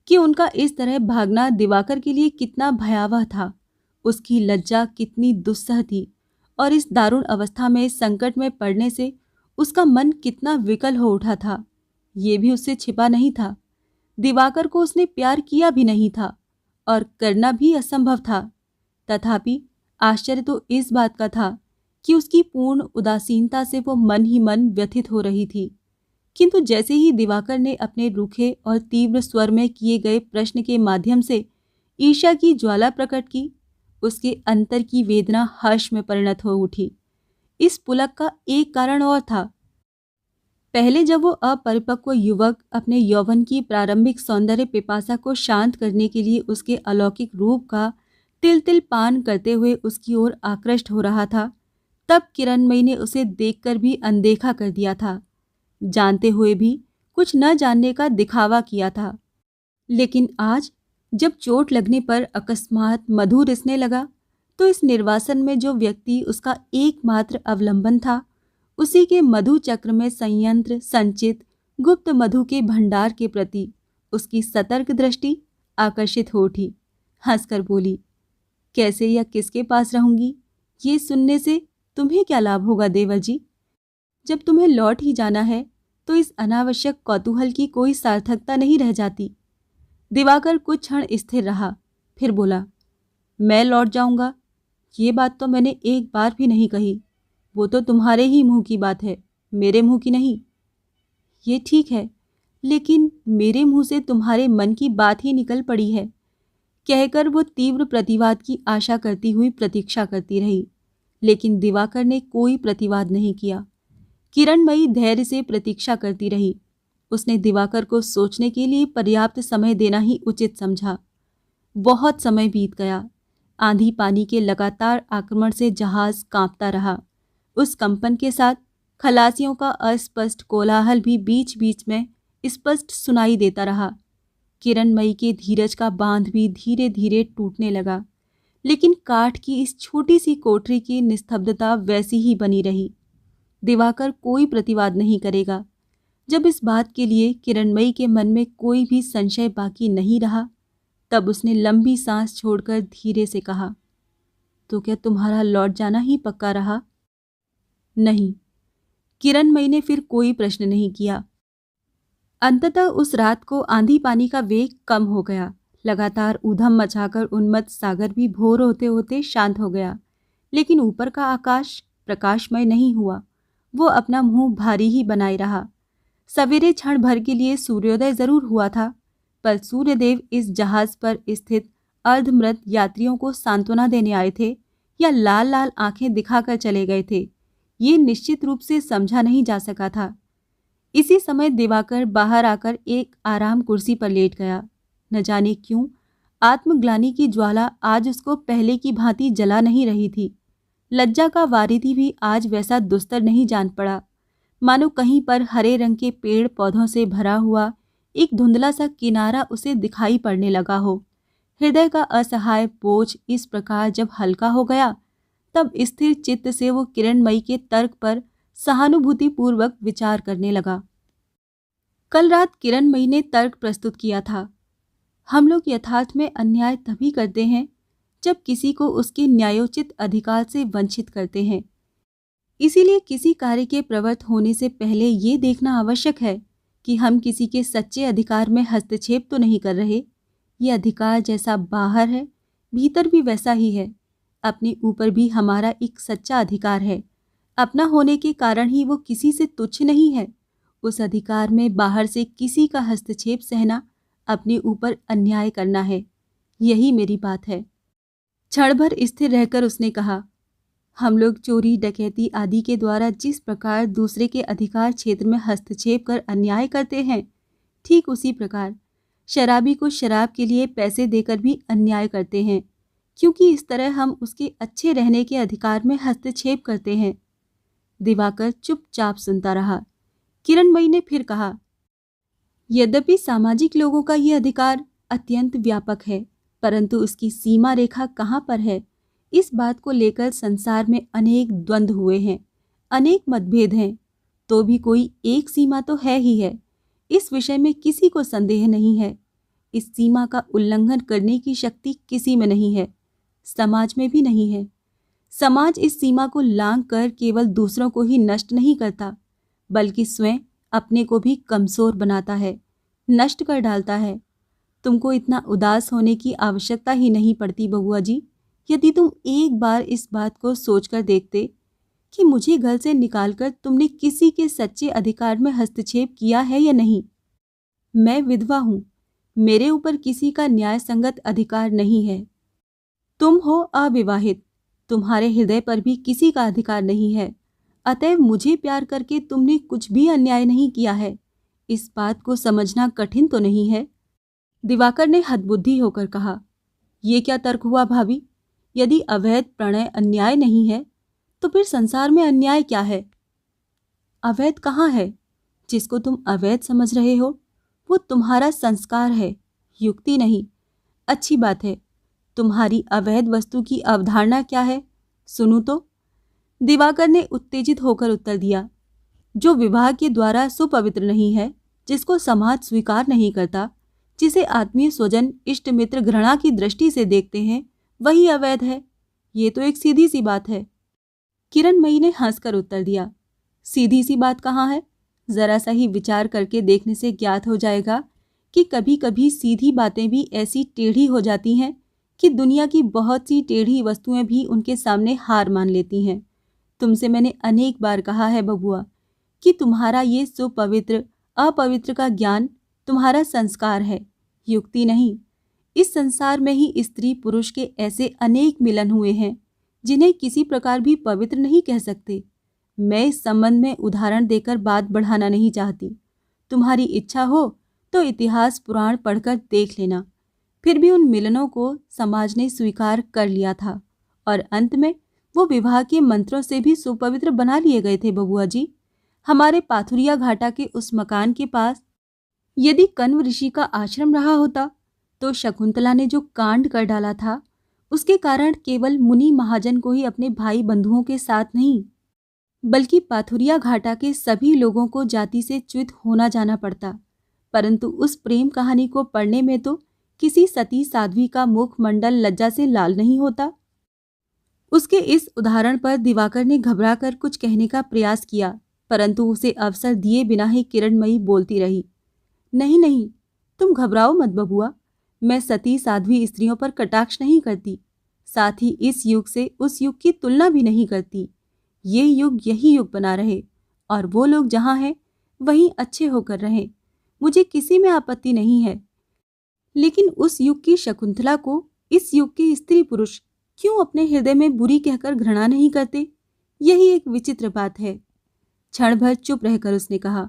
कि उनका इस तरह भागना दिवाकर के लिए कितना भयावह था, उसकी लज्जा कितनी दुस्सह थी, और इस दारुण अवस्था में संकट में पड़ने से उसका मन कितना विकल हो उठा था, ये भी उससे छिपा नहीं था। दिवाकर को उसने प्यार किया भी नहीं था और करना भी असंभव था। तथापि आश्चर्य तो इस बात का था कि उसकी पूर्ण उदासीनता से वो मन ही मन व्यथित हो रही थी। किंतु जैसे ही दिवाकर ने अपने रूखे और तीव्र स्वर में किए गए प्रश्न के माध्यम से ईर्ष्या की ज्वाला प्रकट की, उसके अंतर की वेदना हर्ष में परिणत हो उठी। इस पुलक का एक कारण और था। पहले जब वो अपरिपक्व युवक अपने यौवन की प्रारंभिक सौंदर्य पिपासा को शांत करने के लिए उसके अलौकिक रूप का तिल तिल पान करते हुए उसकी ओर आकृष्ट हो रहा था, तब किरणमयी ने उसे देखकर भी अनदेखा कर दिया था, जानते हुए भी कुछ न जानने का दिखावा किया था। लेकिन आज जब चोट लगने पर अकस्मात मधु रिसने लगा, तो इस निर्वासन में जो व्यक्ति उसका एकमात्र अवलंबन था, उसी के मधु चक्र में संयंत्र संचित गुप्त मधु के भंडार के प्रति उसकी सतर्क दृष्टि आकर्षित हो उठी। हंसकर बोली, कैसे या किसके पास रहूंगी, ये सुनने से तुम्हें क्या लाभ होगा देवर जी? जब तुम्हें लौट ही जाना है तो इस अनावश्यक कौतूहल की कोई सार्थकता नहीं रह जाती। दिवाकर कुछ क्षण स्थिर रहा, फिर बोला, मैं लौट जाऊंगा, ये बात तो मैंने एक बार भी नहीं कही। वो तो तुम्हारे ही मुंह की बात है, मेरे मुंह की नहीं। ये ठीक है, लेकिन मेरे मुंह से तुम्हारे मन की बात ही निकल पड़ी है। कहकर वो तीव्र प्रतिवाद की आशा करती हुई प्रतीक्षा करती रही, लेकिन दिवाकर ने कोई प्रतिवाद नहीं किया। किरणमयी धैर्य से प्रतीक्षा करती रही। उसने दिवाकर को सोचने के लिए पर्याप्त समय देना ही उचित समझा। बहुत समय बीत गया। आंधी पानी के लगातार आक्रमण से जहाज कांपता रहा। उस कंपन के साथ खलासियों का अस्पष्ट कोलाहल भी बीच बीच में स्पष्ट सुनाई देता रहा। किरणमयी के धीरज का बांध भी धीरे धीरे टूटने लगा, लेकिन काठ की इस छोटी सी कोठरी की निस्तब्धता वैसी ही बनी रही। दिवाकर कोई प्रतिवाद नहीं करेगा। जब इस बात के लिए किरणमयी के मन में कोई भी संशय बाकी नहीं रहा, तब उसने लंबी सांस छोड़कर धीरे से कहा, तो क्या तुम्हारा लौट जाना ही पक्का रहा? नहीं। किरणमयी ने फिर कोई प्रश्न नहीं किया। अंततः उस रात को आंधी पानी का वेग कम हो गया। लगातार ऊधम मचाकर उन्मत्त सागर भी भोर होते होते शांत हो गया, लेकिन ऊपर का आकाश प्रकाशमय नहीं हुआ। वो अपना मुंह भारी ही बनाए रहा। सवेरे क्षण भर के लिए सूर्योदय जरूर हुआ था, पर सूर्यदेव इस जहाज पर स्थित अर्धमृत यात्रियों को सांत्वना देने आए थे या लाल लाल आंखें दिखाकर चले गए थे, ये निश्चित रूप से समझा नहीं जा सका था। इसी समय दिवाकर बाहर आकर एक आराम कुर्सी पर लेट गया। न जाने क्यों आत्मग्लानि की ज्वाला आज उसको पहले की भांति जला नहीं रही थी। लज्जा का वारिधि भी आज वैसा दुस्तर नहीं जान पड़ा, मानो कहीं पर हरे रंग के पेड़ पौधों से भरा हुआ एक धुंधला सा किनारा उसे दिखाई पड़ने लगा हो। हृदय का असहाय बोझ इस प्रकार जब हल्का हो गया, तब स्थिर चित्त से वो किरणमयी के तर्क पर सहानुभूतिपूर्वक विचार करने लगा। कल रात किरणमयी ने तर्क प्रस्तुत किया था, हम लोग यथार्थ में अन्याय तभी करते हैं जब किसी को उसके न्यायोचित अधिकार से वंचित करते हैं। इसीलिए किसी कार्य के प्रवृत्त होने से पहले ये देखना आवश्यक है कि हम किसी के सच्चे अधिकार में हस्तक्षेप तो नहीं कर रहे। ये अधिकार जैसा बाहर है, भीतर भी वैसा ही है। अपने ऊपर भी हमारा एक सच्चा अधिकार है। अपना होने के कारण ही वो किसी से तुच्छ नहीं है। उस अधिकार में बाहर से किसी का हस्तक्षेप सहना अपने ऊपर अन्याय करना है। यही मेरी बात है। क्षण भर स्थिर रहकर उसने कहा, हम लोग चोरी डकैती आदि के द्वारा जिस प्रकार दूसरे के अधिकार क्षेत्र में हस्तक्षेप कर अन्याय करते हैं, ठीक उसी प्रकार शराबी को शराब के लिए पैसे देकर भी अन्याय करते हैं, क्योंकि इस तरह हम उसके अच्छे रहने के अधिकार में हस्तक्षेप करते हैं। दिवाकर चुपचाप सुनता रहा। किरणमयी ने फिर कहा, यद्यपि सामाजिक लोगों का यह अधिकार अत्यंत व्यापक है, परंतु उसकी सीमा रेखा कहाँ पर है, इस बात को लेकर संसार में अनेक द्वंद्व हुए हैं, अनेक मतभेद हैं, तो भी कोई एक सीमा तो है ही है। इस विषय में किसी को संदेह नहीं है। इस सीमा का उल्लंघन करने की शक्ति किसी में नहीं है, समाज में भी नहीं है। समाज इस सीमा को लांघ कर केवल दूसरों को ही नष्ट नहीं करता, बल्कि स्वयं अपने को भी कमजोर बनाता है, नष्ट कर डालता है। तुमको इतना उदास होने की आवश्यकता ही नहीं पड़ती बहुआ जी, यदि तुम एक बार इस बात को सोचकर देखते कि मुझे घर से निकालकर तुमने किसी के सच्चे अधिकार में हस्तक्षेप किया है या नहीं। मैं विधवा हूं, मेरे ऊपर किसी का न्याय संगत अधिकार नहीं है। तुम हो अविवाहित, तुम्हारे हृदय पर भी किसी का अधिकार नहीं है। अतएव मुझे प्यार करके तुमने कुछ भी अन्याय नहीं किया है। इस बात को समझना कठिन तो नहीं है। दिवाकर ने हतबुद्धि होकर कहा, ये क्या तर्क हुआ भाभी? यदि अवैध प्रणय अन्याय नहीं है, तो फिर संसार में अन्याय क्या है? अवैध कहाँ है? जिसको तुम अवैध समझ रहे हो वो तुम्हारा संस्कार है, युक्ति नहीं। अच्छी बात है, तुम्हारी अवैध वस्तु की अवधारणा क्या है, सुनूं तो? दिवाकर ने उत्तेजित होकर उत्तर दिया, जो विवाह के द्वारा सुपवित्र नहीं है, जिसको समाज स्वीकार नहीं करता, जिसे आत्मीय स्वजन इष्ट मित्र घृणा की दृष्टि से देखते हैं, वही अवैध है। ये तो एक सीधी सी बात है। किरणमयी ने हंसकर उत्तर दिया, सीधी सी बात कहाँ है? जरा सा ही विचार करके देखने से ज्ञात हो जाएगा कि कभी कभी सीधी बातें भी ऐसी टेढ़ी हो जाती हैं कि दुनिया की बहुत सी टेढ़ी वस्तुएं भी उनके सामने हार मान लेती हैं। तुमसे मैंने अनेक बार कहा है बबुआ कि तुम्हारा ये सुपवित्र अपवित्र का ज्ञान तुम्हारा संस्कार है, युक्ति नहीं। इस संसार में ही स्त्री पुरुष के ऐसे अनेक मिलन हुए हैं जिन्हें किसी प्रकार भी पवित्र नहीं कह सकते। मैं इस संबंध में उदाहरण देकर बात बढ़ाना नहीं चाहती। तुम्हारी इच्छा हो तो इतिहास पुराण पढ़कर देख लेना। फिर भी उन मिलनों को समाज ने स्वीकार कर लिया था और अंत में वो विवाह के मंत्रों से भी सुपवित्र बना लिए गए थे बबुआ जी। हमारे पाथुरिया घाटा के उस मकान के पास यदि कण्व ऋषि का आश्रम रहा होता तो शकुंतला ने जो कांड कर डाला था, उसके कारण केवल मुनि महाजन को ही अपने भाई बंधुओं के साथ नहीं, बल्कि पाथुरिया घाटा के सभी लोगों को जाति से च्युत होना जाना पड़ता। परंतु उस प्रेम कहानी को पढ़ने में तो किसी सती साध्वी का मुखमंडल लज्जा से लाल नहीं होता। उसके इस उदाहरण पर दिवाकर ने घबराकर कुछ कहने का प्रयास किया, परंतु उसे अवसर दिए बिना ही किरणमयी बोलती रही। नहीं नहीं, तुम घबराओ मत बबुआ। मैं सती साध्वी स्त्रियों पर कटाक्ष नहीं करती, साथ ही इस युग से उस युग की तुलना भी नहीं करती। ये युग यही युग बना रहे और वो लोग जहाँ हैं वहीं अच्छे होकर रहें, मुझे किसी में आपत्ति नहीं है। लेकिन उस युग की शकुंतला को इस युग के स्त्री पुरुष क्यों अपने हृदय में बुरी कहकर घृणा नहीं करते? यही एक विचित्र बात है। क्षण भर चुप रहकर उसने कहा,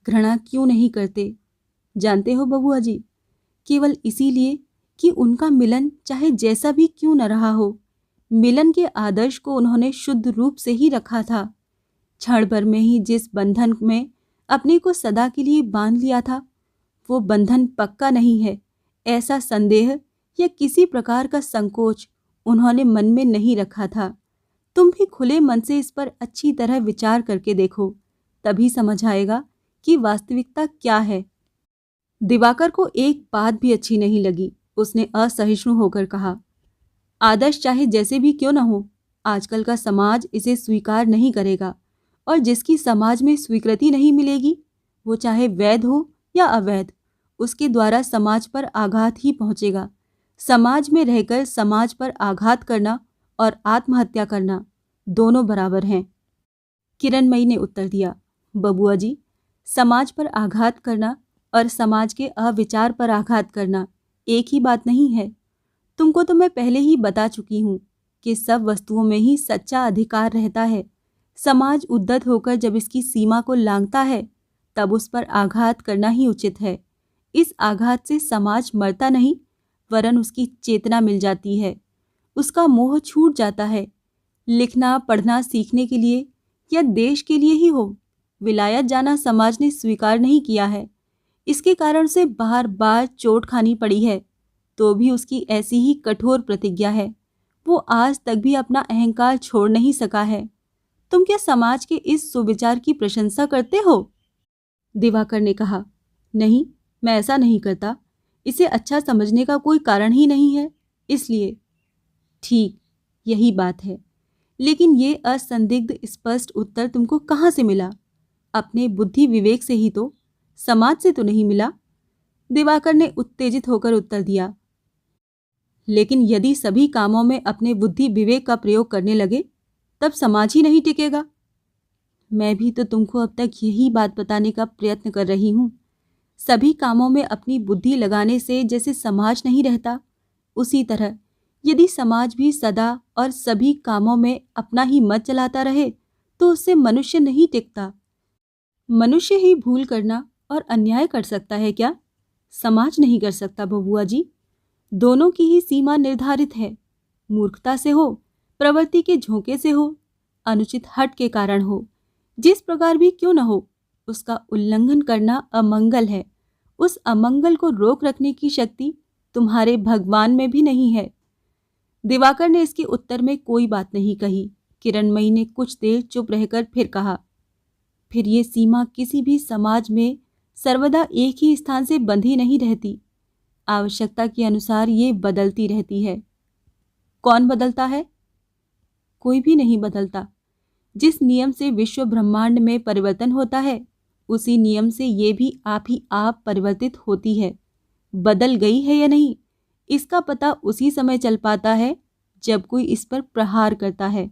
घृणा क्यों नहीं करते जानते हो बबुआ जी? केवल इसीलिए कि उनका मिलन चाहे जैसा भी क्यों न रहा हो, मिलन के आदर्श को उन्होंने शुद्ध रूप से ही रखा था। क्षण भर में ही जिस बंधन में अपने को सदा के लिए बांध लिया था, वो बंधन पक्का नहीं है, ऐसा संदेह या किसी प्रकार का संकोच उन्होंने मन में नहीं रखा था। तुम भी खुले मन से इस पर अच्छी तरह विचार करके देखो, तभी समझ आएगा कि वास्तविकता क्या है। दिवाकर को एक बात भी अच्छी नहीं लगी। उसने असहिष्णु होकर कहा, आदर्श चाहे जैसे भी क्यों न हो, आजकल का समाज इसे स्वीकार नहीं करेगा, और जिसकी समाज में स्वीकृति नहीं मिलेगी, वो चाहे वैध हो या अवैध, उसके द्वारा समाज पर आघात ही पहुंचेगा। समाज में रहकर समाज पर आघात करना और आत्महत्या करना दोनों बराबर हैं। किरणमयी ने उत्तर दिया, बबुआ जी, समाज पर आघात करना और समाज के अविचार पर आघात करना एक ही बात नहीं है। तुमको तो मैं पहले ही बता चुकी हूँ कि सब वस्तुओं में ही सच्चा अधिकार रहता है। समाज उद्यत होकर जब इसकी सीमा को लांघता है, तब उस पर आघात करना ही उचित है। इस आघात से समाज मरता नहीं, वरन उसकी चेतना मिल जाती है, उसका मोह छूट जाता है। लिखना पढ़ना सीखने के लिए या देश के लिए ही हो, विलायत जाना समाज ने स्वीकार नहीं किया है। इसके कारण से बार बार चोट खानी पड़ी है, तो भी उसकी ऐसी ही कठोर प्रतिज्ञा है। वो आज तक भी अपना अहंकार छोड़ नहीं सका है। तुम क्या समाज के इस सुविचार की प्रशंसा करते हो? दिवाकर ने कहा, नहीं, मैं ऐसा नहीं करता। इसे अच्छा समझने का कोई कारण ही नहीं है, इसलिए। ठीक, यही बात है। लेकिन ये असंदिग्ध स्पष्ट उत्तर तुमको कहाँ से मिला? अपने बुद्धि विवेक से ही तो, समाज से तो नहीं मिला। दिवाकर ने उत्तेजित होकर उत्तर दिया, लेकिन यदि सभी कामों में अपने बुद्धि विवेक का प्रयोग करने लगे, तब समाज ही नहीं टिकेगा। मैं भी तो तुमको अब तक यही बात बताने का प्रयत्न कर रही हूँ। सभी कामों में अपनी बुद्धि लगाने से जैसे समाज नहीं रहता, उसी तरह यदि समाज भी सदा और सभी कामों में अपना ही मत चलाता रहे, तो उससे मनुष्य नहीं टिकता। मनुष्य ही भूल करना और अन्याय कर सकता है क्या? समाज नहीं कर सकता बबुआ जी। दोनों की ही सीमा निर्धारित है। मूर्खता से हो, प्रवृत्ति के झोंके से हो, अनुचित हट के कारण हो, जिस प्रकार भी क्यों न हो, उसका उल्लंघन करना अमंगल है। उस अमंगल को रोक रखने की शक्ति तुम्हारे भगवान में भी नहीं है। दिवाकर ने इसके उत्तर में कोई बात नहीं कही। किरणमयी ने कुछ देर चुप रहकर फिर कहा, फिर ये सीमा किसी भी समाज में सर्वदा एक ही स्थान से बंधी नहीं रहती। आवश्यकता के अनुसार ये बदलती रहती है। कौन बदलता है? कोई भी नहीं बदलता। जिस नियम से विश्व ब्रह्मांड में परिवर्तन होता है, उसी नियम से ये भी आप ही आप परिवर्तित होती है। बदल गई है या नहीं, इसका पता उसी समय चल पाता है जब कोई इस पर प्रहार करता है।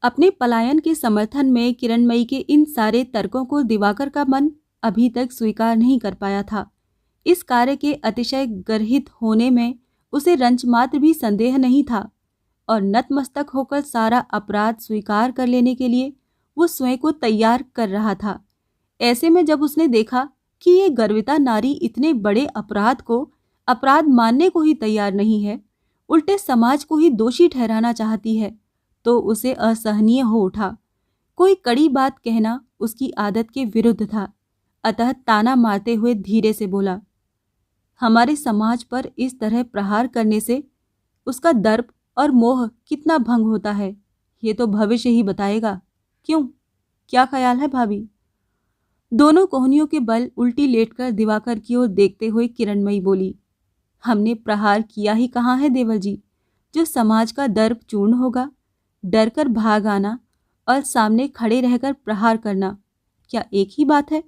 अपने पलायन के समर्थन में किरणमयी के इन सारे तर्कों को दिवाकर का मन अभी तक स्वीकार नहीं कर पाया था। इस कार्य के अतिशय गर्हित होने में उसे रंचमात्र भी संदेह नहीं था, और नतमस्तक होकर सारा अपराध स्वीकार कर लेने के लिए वो स्वयं को तैयार कर रहा था। ऐसे में जब उसने देखा कि ये गर्विता नारी इतने बड़े अपराध को अपराध मानने को ही तैयार नहीं है, उल्टे समाज को ही दोषी ठहराना चाहती है, तो उसे असहनीय हो उठा। कोई कड़ी बात कहना उसकी आदत के विरुद्ध था, अतः ताना मारते हुए धीरे से बोला, हमारे समाज पर इस तरह प्रहार करने से उसका दर्प और मोह कितना भंग होता है, ये तो भविष्य ही बताएगा। क्यों, क्या ख्याल है भाभी? दोनों कोहनियों के बल उल्टी लेटकर दिवाकर की ओर देखते हुए किरणमयी बोली, हमने प्रहार किया ही कहाँ है देवर जी, जो समाज का दर्प चूर्ण होगा। डर कर भाग आना और सामने खड़े रहकर प्रहार करना क्या एक ही बात है?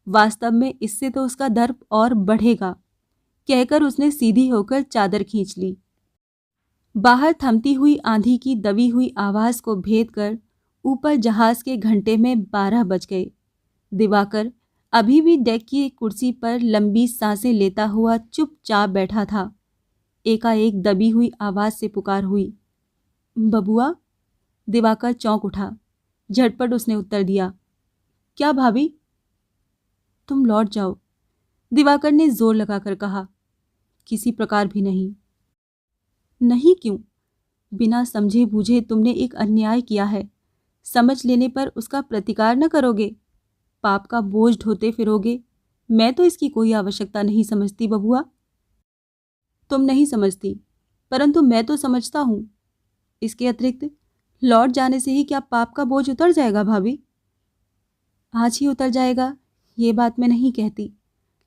वास्तव में इससे तो उसका दर्प और बढ़ेगा। कहकर उसने सीधी होकर चादर खींच ली। बाहर थमती हुई आंधी की दबी हुई आवाज को भेद कर ऊपर जहाज के घंटे में 12 बज गए। दिवाकर अभी भी डेक की एक कुर्सी पर लंबी सांसें लेता हुआ चुपचाप बैठा था। एकाएक दबी हुई आवाज से पुकार हुई, बबुआ। दिवाकर चौंक उठा। झटपट उसने उत्तर दिया, क्या भाभी? तुम लौट जाओ, दिवाकर ने जोर लगाकर कहा। किसी प्रकार भी नहीं। नहीं क्यों? बिना समझे बूझे तुमने एक अन्याय किया है। समझ लेने पर उसका प्रतिकार न करोगे? पाप का बोझ ढोते फिरोगे? मैं तो इसकी कोई आवश्यकता नहीं समझती बबुआ। तुम नहीं समझती, परंतु मैं तो समझता हूं। इसके अतिरिक्त लौट जाने से ही क्या पाप का बोझ उतर जाएगा भाभी? आज ही उतर जाएगा ये बात मैं नहीं कहती,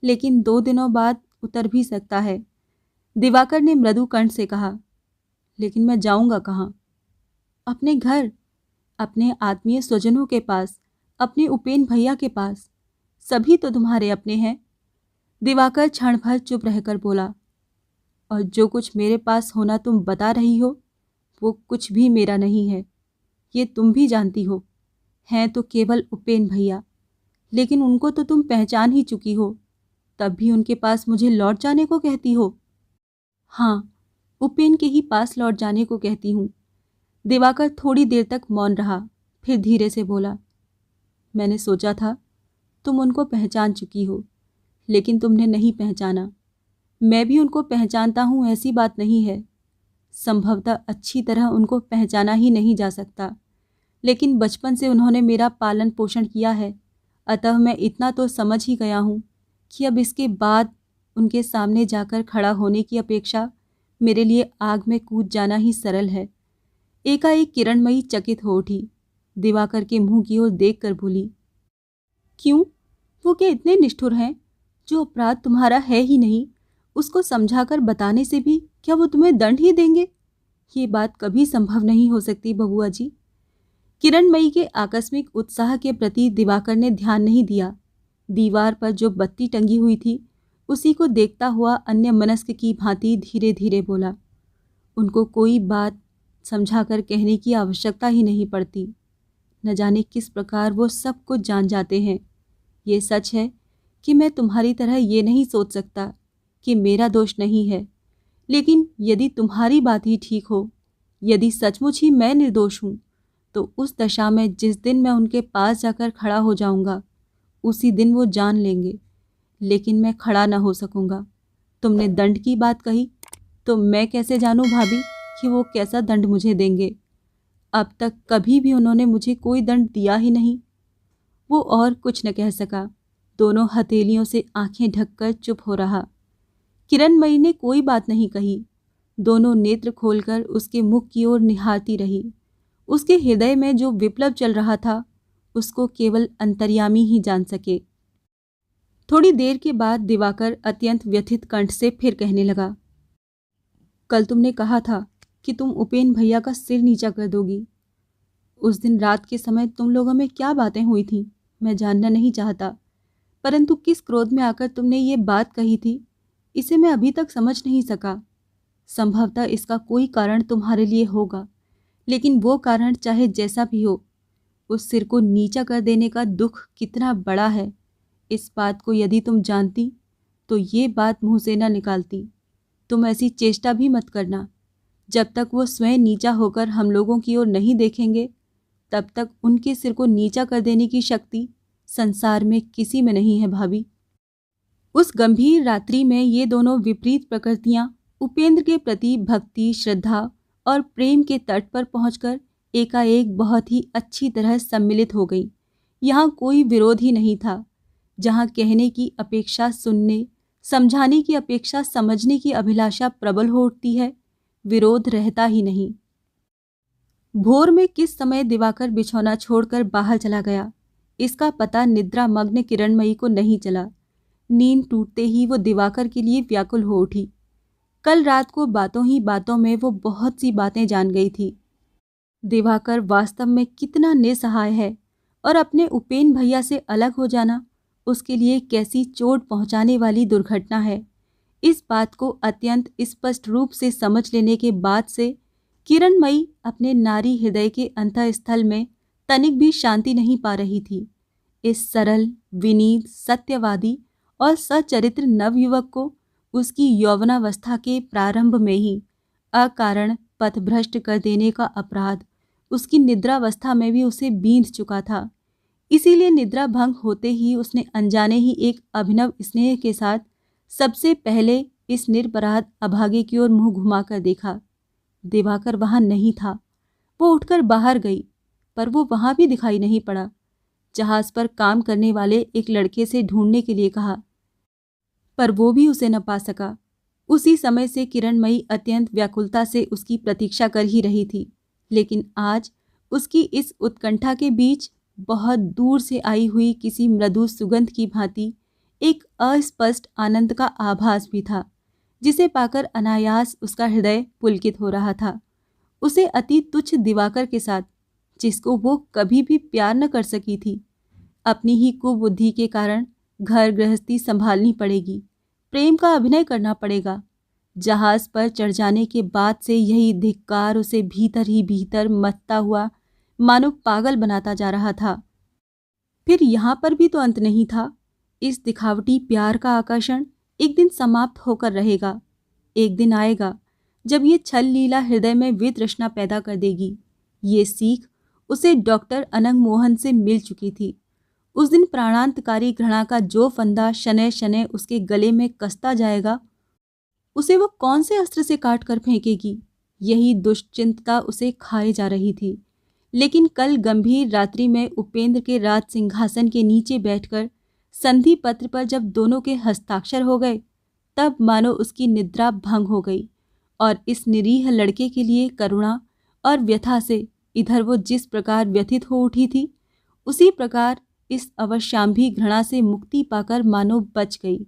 लेकिन 2 दिनों बाद उतर भी सकता है। दिवाकर ने मृदु कंठ से कहा। लेकिन मैं जाऊंगा कहाँ? अपने घर, अपने आत्मीय स्वजनों के पास, अपने उपेन भैया के पास। सभी तो तुम्हारे अपने हैं। दिवाकर क्षण भर चुप रहकर बोला, और जो कुछ मेरे पास होना तुम बता रही हो वो कुछ भी मेरा नहीं है, ये तुम भी जानती हो। हैं तो केवल उपेन भैया, लेकिन उनको तो तुम पहचान ही चुकी हो, तब भी उनके पास मुझे लौट जाने को कहती हो। हाँ, उपेन के ही पास लौट जाने को कहती हूँ। दिवाकर थोड़ी देर तक मौन रहा, फिर धीरे से बोला, मैंने सोचा था तुम उनको पहचान चुकी हो, लेकिन तुमने नहीं पहचाना। मैं भी उनको पहचानता हूँ, ऐसी बात नहीं है। संभवतः अच्छी तरह उनको पहचाना ही नहीं जा सकता, लेकिन बचपन से उन्होंने मेरा पालन पोषण किया है, अतः मैं इतना तो समझ ही गया हूँ कि अब इसके बाद उनके सामने जाकर खड़ा होने की अपेक्षा मेरे लिए आग में कूद जाना ही सरल है। एकाएक किरणमयी चकित हो उठी। दिवाकर के मुंह की ओर देखकर बोली, क्यों? वो क्या इतने निष्ठुर हैं? जो अपराध तुम्हारा है ही नहीं, उसको समझाकर बताने से भी क्या वो तुम्हें दंड ही देंगे? ये बात कभी संभव नहीं हो सकती बबुआ जी। किरणमयी के आकस्मिक उत्साह के प्रति दिवाकर ने ध्यान नहीं दिया। दीवार पर जो बत्ती टंगी हुई थी उसी को देखता हुआ अन्य मनस्क की भांति धीरे धीरे बोला, उनको कोई बात समझाकर कहने की आवश्यकता ही नहीं पड़ती। न जाने किस प्रकार वो सब कुछ जान जाते हैं। ये सच है कि मैं तुम्हारी तरह ये नहीं सोच सकता कि मेरा दोष नहीं है, लेकिन यदि तुम्हारी बात ही ठीक हो, यदि सचमुच ही मैं निर्दोष हूँ, तो उस दशा में जिस दिन मैं उनके पास जाकर खड़ा हो जाऊंगा, उसी दिन वो जान लेंगे। लेकिन मैं खड़ा न हो सकूंगा। तुमने दंड की बात कही, तो मैं कैसे जानूं भाभी कि वो कैसा दंड मुझे देंगे? अब तक कभी भी उन्होंने मुझे कोई दंड दिया ही नहीं। वो और कुछ न कह सका, दोनों हथेलियों से आंखें ढककर चुप हो रहा। किरणमयी ने कोई बात नहीं कही, दोनों नेत्र खोलकर उसके मुख की ओर निहारती रही। उसके हृदय में जो विप्लव चल रहा था उसको केवल अंतर्यामी ही जान सके। थोड़ी देर के बाद दिवाकर अत्यंत व्यथित कंठ से फिर कहने लगा, कल तुमने कहा था कि तुम उपेन भैया का सिर नीचा कर दोगी। उस दिन रात के समय तुम लोगों में क्या बातें हुई थीं मैं जानना नहीं चाहता, परंतु किस क्रोध में आकर तुमने ये बात कही थी इसे मैं अभी तक समझ नहीं सका। संभवतः इसका कोई कारण तुम्हारे लिए होगा, लेकिन वो कारण चाहे जैसा भी हो, उस सिर को नीचा कर देने का दुख कितना बड़ा है, इस बात को यदि तुम जानती तो ये बात मुंह से न निकालती। तुम ऐसी चेष्टा भी मत करना। जब तक वो स्वयं नीचा होकर हम लोगों की ओर नहीं देखेंगे, तब तक उनके सिर को नीचा कर देने की शक्ति संसार में किसी में नहीं है भाभी। उस गंभीर रात्रि में ये दोनों विपरीत प्रकृतियां उपेंद्र के प्रति भक्ति, श्रद्धा और प्रेम के तट पर पहुंचकर एकाएक बहुत ही अच्छी तरह सम्मिलित हो गई। यहाँ कोई विरोध ही नहीं था। जहाँ कहने की अपेक्षा सुनने, समझाने की अपेक्षा समझने की अभिलाषा प्रबल हो उठती है, विरोध रहता ही नहीं। भोर में किस समय दिवाकर बिछौना छोड़कर बाहर चला गया, इसका पता निद्रा मग्न किरणमयी को नहीं चला। नींद टूटते ही वो दिवाकर के लिए व्याकुल हो उठी। कल रात को बातों ही बातों में वो बहुत सी बातें जान गई थी। दिवाकर वास्तव में कितना निसहाय है और अपने उपेन भैया से अलग हो जाना उसके लिए कैसी चोट पहुंचाने वाली दुर्घटना है। इस बात को अत्यंत स्पष्ट रूप से समझ लेने के बाद से किरणमयी अपने नारी हृदय के अंतःस्थल में तनिक भी शांति नहीं पा रही थी। इस सरल, विनीत, सत्यवादी और सचरित्र नवयुवक को उसकी यौवनावस्था के प्रारंभ में ही अकारण पथभ्रष्ट कर देने का अपराध उसकी निद्रावस्था में भी उसे बींध चुका था। इसीलिए निद्रा भंग होते ही उसने अनजाने ही एक अभिनव स्नेह के साथ सबसे पहले इस निरपराध अभागे की ओर मुंह घुमाकर देखा। दिवाकर वहां नहीं था। वो उठकर बाहर गई, पर वो वहां भी दिखाई नहीं पड़ा। जहाज पर काम करने वाले एक लड़के से ढूंढने के लिए कहा, पर वो भी उसे न पा सका। उसी समय से किरणमयी अत्यंत व्याकुलता से उसकी प्रतीक्षा कर ही रही थी, लेकिन आज उसकी इस उत्कंठा के बीच बहुत दूर से आई हुई किसी मृदु सुगंध की भांति एक अस्पष्ट आनंद का आभास भी था, जिसे पाकर अनायास उसका हृदय पुलकित हो रहा था। उसे अति तुच्छ दिवाकर के साथ, जिसको वो कभी भी प्यार न कर सकी थी, अपनी ही कुबुद्धि के कारण घर गृहस्थी संभालनी पड़ेगी, प्रेम का अभिनय करना पड़ेगा। जहाज पर चढ़ जाने के बाद से यही धिक्कार उसे भीतर ही भीतर मथता हुआ मानो पागल बनाता जा रहा था। फिर यहाँ पर भी तो अंत नहीं था। इस दिखावटी प्यार का आकर्षण एक दिन समाप्त होकर रहेगा। एक दिन आएगा जब ये छल लीला हृदय में वितृष्णा पैदा कर देगी। ये सीख उसे डॉक्टर अनंग मोहन से मिल चुकी थी। उस दिन प्राणांतकारी घृणा का जो फंदा शनय शनय उसके गले में कसता जाएगा, उसे वो कौन से अस्त्र से काट कर फेंकेगी, यही दुश्चिंतता उसे खाए जा रही थी। लेकिन कल गंभीर रात्रि में उपेंद्र के राज सिंहासन के नीचे बैठकर संधि पत्र पर जब दोनों के हस्ताक्षर हो गए, तब मानो उसकी निद्रा भंग हो गई और इस निरीह लड़के के लिए करुणा और व्यथा से इधर वो जिस प्रकार व्यथित हो उठी थी, उसी प्रकार इस अवश्याम्भी घृणा से मुक्ति पाकर मानो बच गई।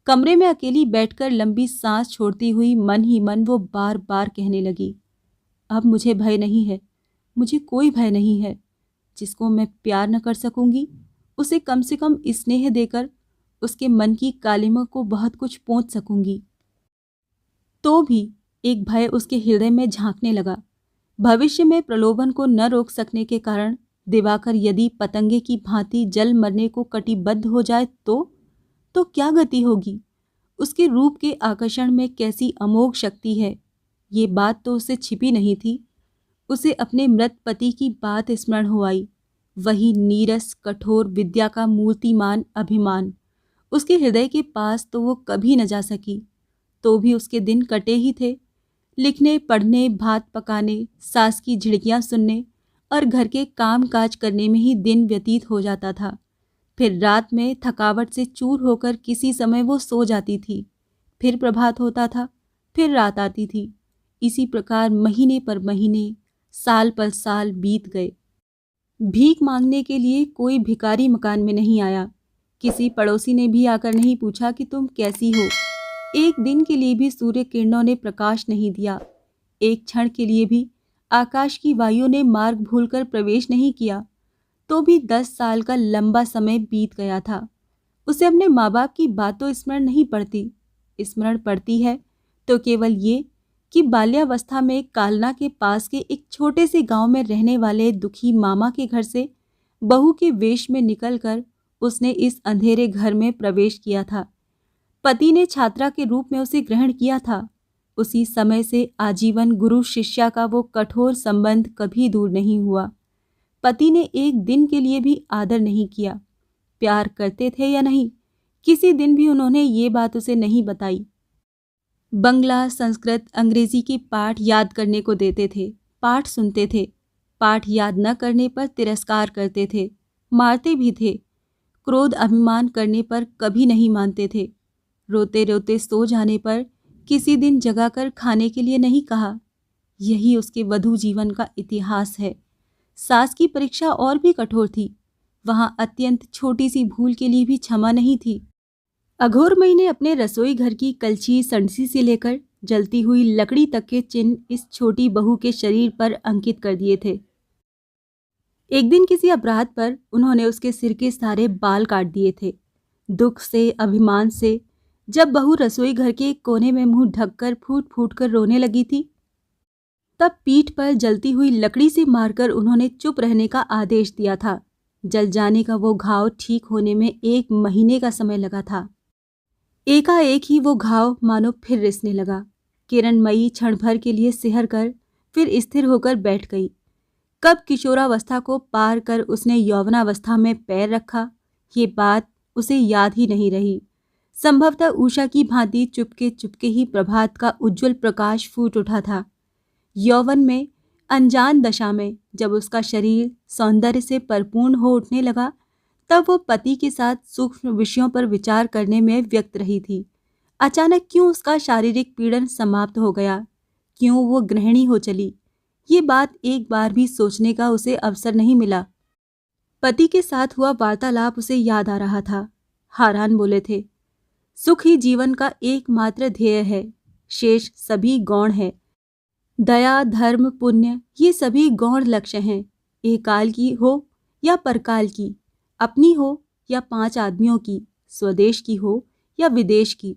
कमरे में अकेली बैठकर लंबी सांस छोड़ती हुई मन ही मन वो बार बार कहने लगी, अब मुझे भय नहीं है, मुझे कोई भय नहीं है। जिसको मैं प्यार न कर सकूंगी, उसे कम से कम स्नेह देकर उसके मन की कालिमा को बहुत कुछ पोंछ सकूंगी। तो भी एक भय उसके हृदय में झांकने लगा। भविष्य में प्रलोभन को न रोक सकने के कारण दिवाकर यदि पतंगे की भांति जल मरने को कटिबद्ध हो जाए तो क्या गति होगी। उसके रूप के आकर्षण में कैसी अमोघ शक्ति है, ये बात तो उसे छिपी नहीं थी। उसे अपने मृत पति की बात स्मरण हो आई। वही नीरस कठोर विद्या का मूर्तिमान अभिमान उसके हृदय के पास तो वो कभी न जा सकी। तो भी उसके दिन कटे ही थे। लिखने पढ़ने, भात पकाने, सास की झिड़कियां सुनने और घर के काम काज करने में ही दिन व्यतीत हो जाता था। फिर रात में थकावट से चूर होकर किसी समय वो सो जाती थी। फिर प्रभात होता था, फिर रात आती थी। इसी प्रकार महीने पर महीने, साल पर साल बीत गए। भीख मांगने के लिए कोई भिखारी मकान में नहीं आया। किसी पड़ोसी ने भी आकर नहीं पूछा कि तुम कैसी हो। एक दिन के लिए भी सूर्य किरणों ने प्रकाश नहीं दिया। एक क्षण के लिए भी आकाश की वायु ने मार्ग भूलकर प्रवेश नहीं किया। तो भी 10 साल का लंबा समय बीत गया था। उसे अपने माँ बाप की बात तो स्मरण नहीं पड़ती। स्मरण पड़ती है तो केवल ये कि बाल्यावस्था में कालना के पास के एक छोटे से गांव में रहने वाले दुखी मामा के घर से बहू के वेश में निकलकर उसने इस अंधेरे घर में प्रवेश किया था। पति ने छात्रा के रूप में उसे ग्रहण किया था। उसी समय से आजीवन गुरु शिष्या का वो कठोर संबंध कभी दूर नहीं हुआ। पति ने एक दिन के लिए भी आदर नहीं किया। प्यार करते थे या नहीं, किसी दिन भी उन्होंने ये बात उसे नहीं बताई। बंगला, संस्कृत, अंग्रेजी की पाठ याद करने को देते थे, पाठ सुनते थे। पाठ याद न करने पर तिरस्कार करते थे, मारते भी थे। क्रोध अभिमान करने पर कभी नहीं मानते थे। रोते रोते सो जाने पर किसी दिन जगाकर खाने के लिए नहीं कहा। यही उसके वधू जीवन का इतिहास है। सास की परीक्षा और भी कठोर थी। वहां अत्यंत छोटी सी भूल के लिए भी क्षमा नहीं थी। अघोरमयी ने अपने रसोई घर की कलछी संडसी से लेकर जलती हुई लकड़ी तक के चिन्ह इस छोटी बहू के शरीर पर अंकित कर दिए थे। एक दिन किसी अपराध पर उन्होंने उसके सिर के सारे बाल काट दिए थे। दुख से, अभिमान से जब बहू रसोई घर के एक कोने में मुंह ढककर फूट फूट कर रोने लगी थी, तब पीठ पर जलती हुई लकड़ी से मारकर उन्होंने चुप रहने का आदेश दिया था। जल जाने का वो घाव ठीक होने में 1 महीने का समय लगा था। एकाएक ही वो घाव मानो फिर रिसने लगा। किरणमयी क्षण भर के लिए सिहर कर फिर स्थिर होकर बैठ गई। कब किशोरावस्था को पार कर उसने यौवनावस्था में पैर रखा, ये बात उसे याद ही नहीं रही। संभवतः उषा की भांति चुपके चुपके ही प्रभात का उज्जवल प्रकाश फूट उठा था। यौवन में, अनजान दशा में जब उसका शरीर सौंदर्य से परिपूर्ण हो उठने लगा, तब वो पति के साथ सूक्ष्म विषयों पर विचार करने में व्यक्त रही थी। अचानक क्यों उसका शारीरिक पीड़न समाप्त हो गया? क्यों वो गृहिणी हो चली? ये बात एक बार भी सोचने का उसे अवसर नहीं मिला। पति के साथ हुआ वार्तालाप उसे याद आ रहा था। हारान बोले थे, सुख ही जीवन का एकमात्र ध्येय है, शेष सभी गौण है। दया, धर्म, पुण्य ये सभी गौण लक्ष्य हैं। एककाल की हो या परकाल की, अपनी हो या 5 आदमियों की, स्वदेश की हो या विदेश की,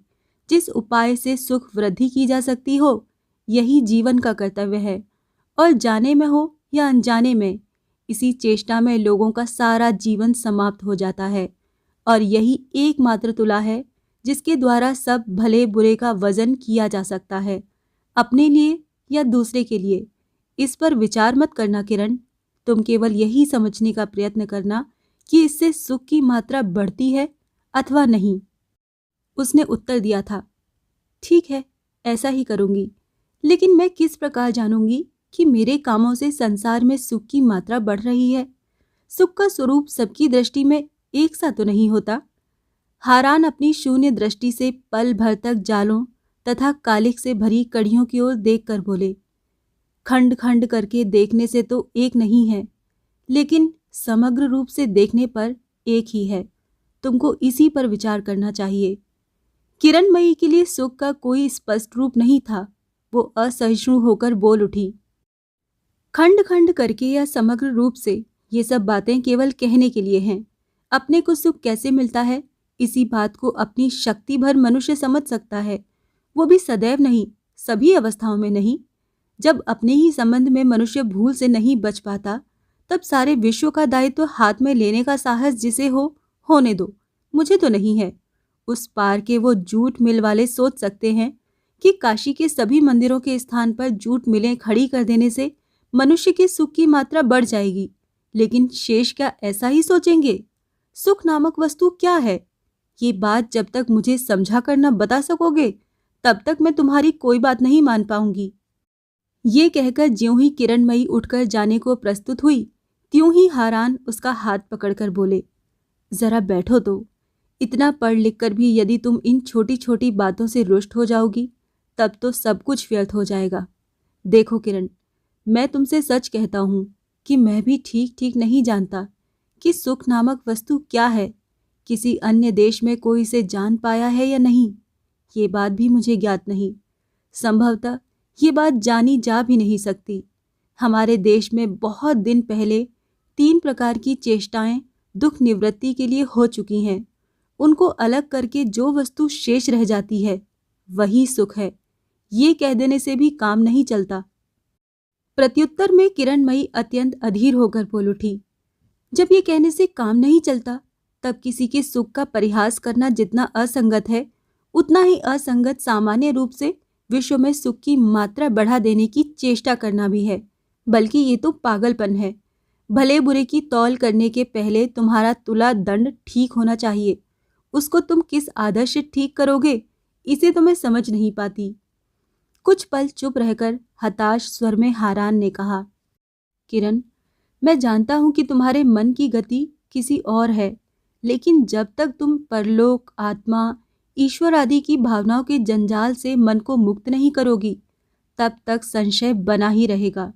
जिस उपाय से सुख वृद्धि की जा सकती हो, यही जीवन का कर्तव्य है। और जाने में हो या अनजाने में, इसी चेष्टा में लोगों का सारा जीवन समाप्त हो जाता है। और यही एकमात्र तुला है जिसके द्वारा सब भले बुरे का वजन किया जा सकता है, अपने लिए या दूसरे के लिए। इस पर विचार मत करना किरण, तुम केवल यही समझने का प्रयत्न करना कि इससे सुख की मात्रा बढ़ती है अथवा नहीं। उसने उत्तर दिया था, ठीक है, ऐसा ही करूंगी, लेकिन मैं किस प्रकार जानूंगी कि मेरे कामों से संसार में सुख की मात्रा बढ़ रही है? सुख का स्वरूप सबकी दृष्टि में एक सा तो नहीं होता। हारान अपनी शून्य दृष्टि से पल भर तक जालों तथा कालिख से भरी कड़ियों की ओर देखकर बोले, खंड खंड करके देखने से तो एक नहीं है, लेकिन समग्र रूप से देखने पर एक ही है। तुमको इसी पर विचार करना चाहिए। किरणमयी के लिए सुख का कोई स्पष्ट रूप नहीं था। वो असहिष्णु होकर बोल उठी, खंड खंड करके या समग्र रूप से, ये सब बातें केवल कहने के लिए हैं। अपने को सुख कैसे मिलता है, इसी बात को अपनी शक्ति भर मनुष्य समझ सकता है, वो भी सदैव नहीं, सभी अवस्थाओं में नहीं। जब अपने ही संबंध में मनुष्य भूल से नहीं बच पाता, तब सारे विश्व का दायित्व हाथ में लेने का साहस जिसे हो, होने दो, मुझे तो नहीं है। उस पार के वो जूट मिल वाले सोच सकते हैं कि काशी के सभी मंदिरों के स्थान पर जूट मिलें खड़ी कर देने से मनुष्य के सुख की मात्रा बढ़ जाएगी, लेकिन शेष क्या ऐसा ही सोचेंगे? सुख नामक वस्तु क्या है, ये बात जब तक मुझे समझा कर न बता सकोगे, तब तक मैं तुम्हारी कोई बात नहीं मान पाऊंगी। ये कहकर ज्यों ही किरणमयी उठकर जाने को प्रस्तुत हुई, त्यों ही हारान उसका हाथ पकड़कर बोले, जरा बैठो तो। इतना पढ़ लिख कर भी यदि तुम इन छोटी छोटी बातों से रुष्ट हो जाओगी, तब तो सब कुछ व्यर्थ हो जाएगा। देखो किरण, मैं तुमसे सच कहता हूँ कि मैं भी ठीक ठीक नहीं जानता कि सुख नामक वस्तु क्या है। किसी अन्य देश में कोई इसे जान पाया है या नहीं, ये बात भी मुझे ज्ञात नहीं। संभवतः ये बात जानी जा भी नहीं सकती। हमारे देश में बहुत दिन पहले 3 प्रकार की चेष्टाएं दुख निवृत्ति के लिए हो चुकी हैं। उनको अलग करके जो वस्तु शेष रह जाती है, वही सुख है। ये कह देने से भी काम नहीं चलता। प्रत्युत्तर में किरणमयी अत्यंत अधीर होकर बोल उठी, जब ये कहने से काम नहीं चलता, तब किसी के सुख का परिहास करना जितना असंगत है, उतना ही असंगत सामान्य रूप से विश्व में सुख की मात्रा बढ़ा देने की चेष्टा करना भी है। बल्कि ये तो पागलपन है। भले बुरे की तौल करने के पहले तुम्हारा तुला दंड ठीक होना चाहिए। उसको तुम किस आदर से ठीक करोगे, इसे तो मैं समझ नहीं पाती। कुछ पल चुप रहकर हताश स्वर में हारान ने कहा, किरण, मैं जानता हूं कि तुम्हारे मन की गति किसी और है, लेकिन जब तक तुम परलोक, आत्मा, ईश्वर आदि की भावनाओं के जंजाल से मन को मुक्त नहीं करोगी, तब तक संशय बना ही रहेगा।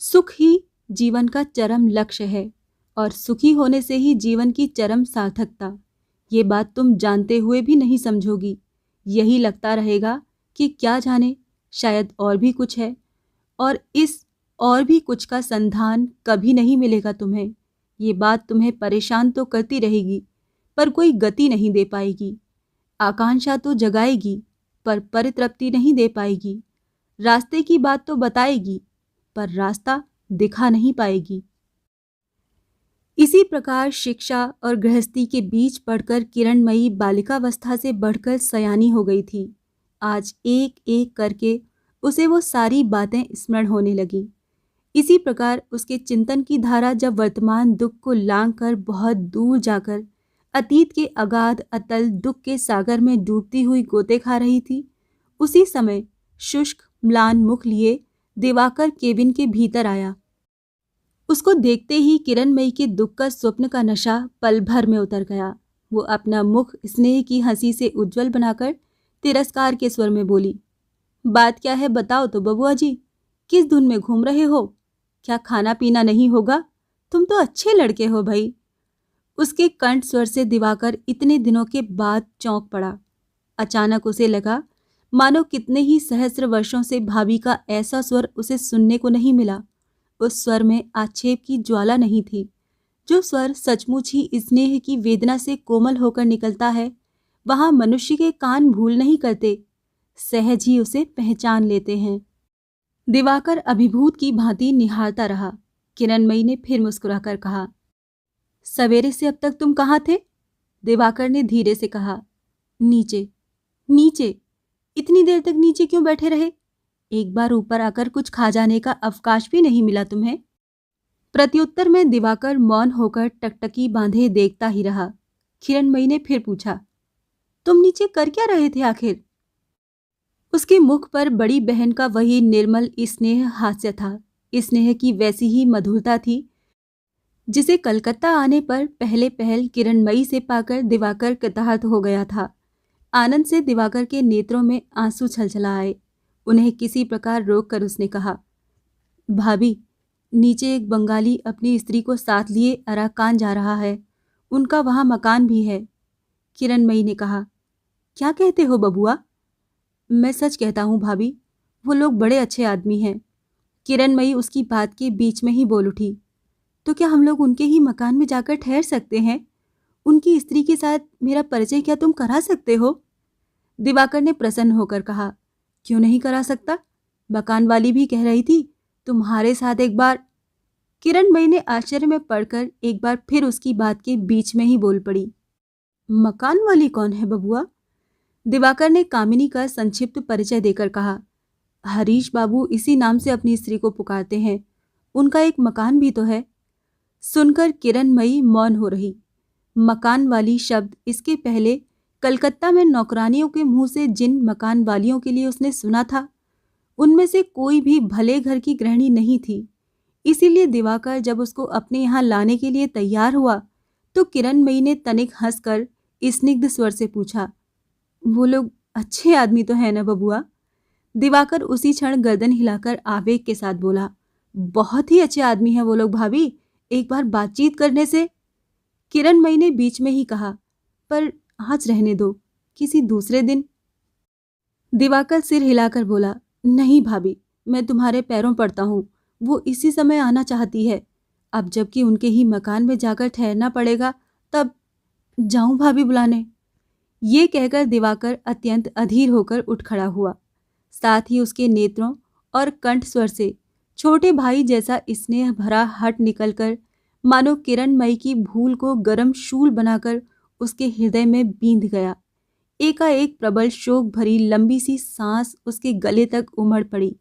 सुख ही जीवन का चरम लक्ष्य है और सुखी होने से ही जीवन की चरम सार्थकता। ये बात तुम जानते हुए भी नहीं समझोगी। यही लगता रहेगा कि क्या जाने, शायद और भी कुछ है, और इस और भी कुछ का संधान कभी नहीं मिलेगा तुम्हें। ये बात तुम्हें परेशान तो करती रहेगी, पर कोई गति नहीं दे पाएगी। आकांक्षा तो जगाएगी, पर परितृप्ति नहीं दे पाएगी। रास्ते की बात तो बताएगी, पर रास्ता दिखा नहीं पाएगी। इसी प्रकार शिक्षा और गृहस्थी के बीच पढ़कर किरणमयी बालिकावस्था से बढ़कर सयानी हो गई थी। आज एक एक करके उसे वो सारी बातें स्मरण होने लगी। इसी प्रकार उसके चिंतन की धारा जब वर्तमान दुख को लांघ कर बहुत दूर जाकर अतीत के अगाध अतल दुख के सागर में डूबती हुई गोते खा रही थी, उसी समय शुष्क म्लान मुख लिए दिवाकर केबिन के भीतर आया। उसको देखते ही किरणमयी के दुख का स्वप्न का नशा पल भर में उतर गया। वो अपना मुख स्नेह की हंसी से उज्जवल बनाकर तिरस्कार के स्वर में बोली, बात क्या है बताओ तो बबुआ जी, किस धुन में घूम रहे हो? क्या खाना पीना नहीं होगा? तुम तो अच्छे लड़के हो भाई। उसके कंठ स्वर से दिवाकर इतने दिनों के बाद चौंक पड़ा। अचानक उसे लगा मानो कितने ही सहस्र वर्षों से भाभी का ऐसा स्वर उसे सुनने को नहीं मिला। उस स्वर में आक्षेप की ज्वाला नहीं थी। जो स्वर सचमुच ही स्नेह की वेदना से कोमल होकर निकलता है, वहां मनुष्य के कान भूल नहीं करते, सहज ही उसे पहचान लेते हैं। दिवाकर अभिभूत की भांति निहारता रहा। किरणमयी ने फिर मुस्कुराकर कहा, सवेरे से अब तक तुम कहाँ थे? दिवाकर ने धीरे से कहा, नीचे। नीचे? इतनी देर तक नीचे क्यों बैठे रहे? एक बार ऊपर आकर कुछ खा जाने का अवकाश भी नहीं मिला तुम्हें? प्रत्युत्तर में दिवाकर मौन होकर टकटकी बांधे देखता ही रहा। किरणमयी ने फिर पूछा, तुम नीचे कर क्या रहे थे आखिर? उसके मुख पर बड़ी बहन का वही निर्मल स्नेह हास्य था। स्नेह की वैसी ही मधुरता थी जिसे कलकत्ता आने पर पहले पहल किरणमयी से पाकर दिवाकर कृतार्थ हो गया था। आनंद से दिवाकर के नेत्रों में आंसू छलछला आए। उन्हें किसी प्रकार रोककर उसने कहा, भाभी, नीचे एक बंगाली अपनी स्त्री को साथ लिए अराकान जा रहा है। उनका वहां मकान भी है। किरणमयी ने कहा, क्या कहते हो बबुआ? मैं सच कहता हूँ भाभी, वो लोग बड़े अच्छे आदमी हैं। किरणमयी उसकी बात के बीच में ही बोल उठी, तो क्या हम लोग उनके ही मकान में जाकर ठहर सकते हैं? उनकी स्त्री के साथ मेरा परिचय क्या तुम करा सकते हो? दिवाकर ने प्रसन्न होकर कहा, क्यों नहीं करा सकता? मकान वाली भी कह रही थी तुम्हारे साथ एक बार। किरणमयी ने आश्चर्य में पड़कर एक बार फिर उसकी बात के बीच में ही बोल पड़ी, मकान वाली कौन है बबुआ? दिवाकर ने कामिनी का संक्षिप्त परिचय देकर कहा, हरीश बाबू इसी नाम से अपनी स्त्री को पुकारते हैं। उनका एक मकान भी तो है। सुनकर किरणमयी मौन हो रही। मकान वाली शब्द इसके पहले कलकत्ता में नौकरानियों के मुंह से जिन मकान वालियों के लिए उसने सुना था, उनमें से कोई भी भले घर की गृहिणी नहीं थी। इसीलिए दिवाकर जब उसको अपने यहाँ लाने के लिए तैयार हुआ तो किरणमयी ने तनिक हंसकर स्निग्ध स्वर से पूछा, वो लोग अच्छे आदमी तो है ना बबुआ? दिवाकर उसी क्षण गर्दन हिलाकर आवेग के साथ बोला, बहुत ही अच्छे आदमी हैं वो लोग भाभी, एक बार बातचीत करने से। किरणमयी ने बीच में ही कहा, पर आज रहने दो, किसी दूसरे दिन। दिवाकर सिर हिलाकर बोला, नहीं भाभी, मैं तुम्हारे पैरों पड़ता हूँ, वो इसी समय आना चाहती है। अब जबकि उनके ही मकान में जाकर ठहरना पड़ेगा, तब जाऊं भाभी बुलाने? ये कहकर दिवाकर अत्यंत अधीर होकर उठ खड़ा हुआ। साथ ही उसके नेत्रों और कंठ स्वर से छोटे भाई जैसा स्नेह भरा हट निकलकर मानो किरणमयी की भूल को गरम शूल बनाकर उसके हृदय में बींध गया। एकाएक प्रबल शोक भरी लंबी सी सांस उसके गले तक उमड़ पड़ी।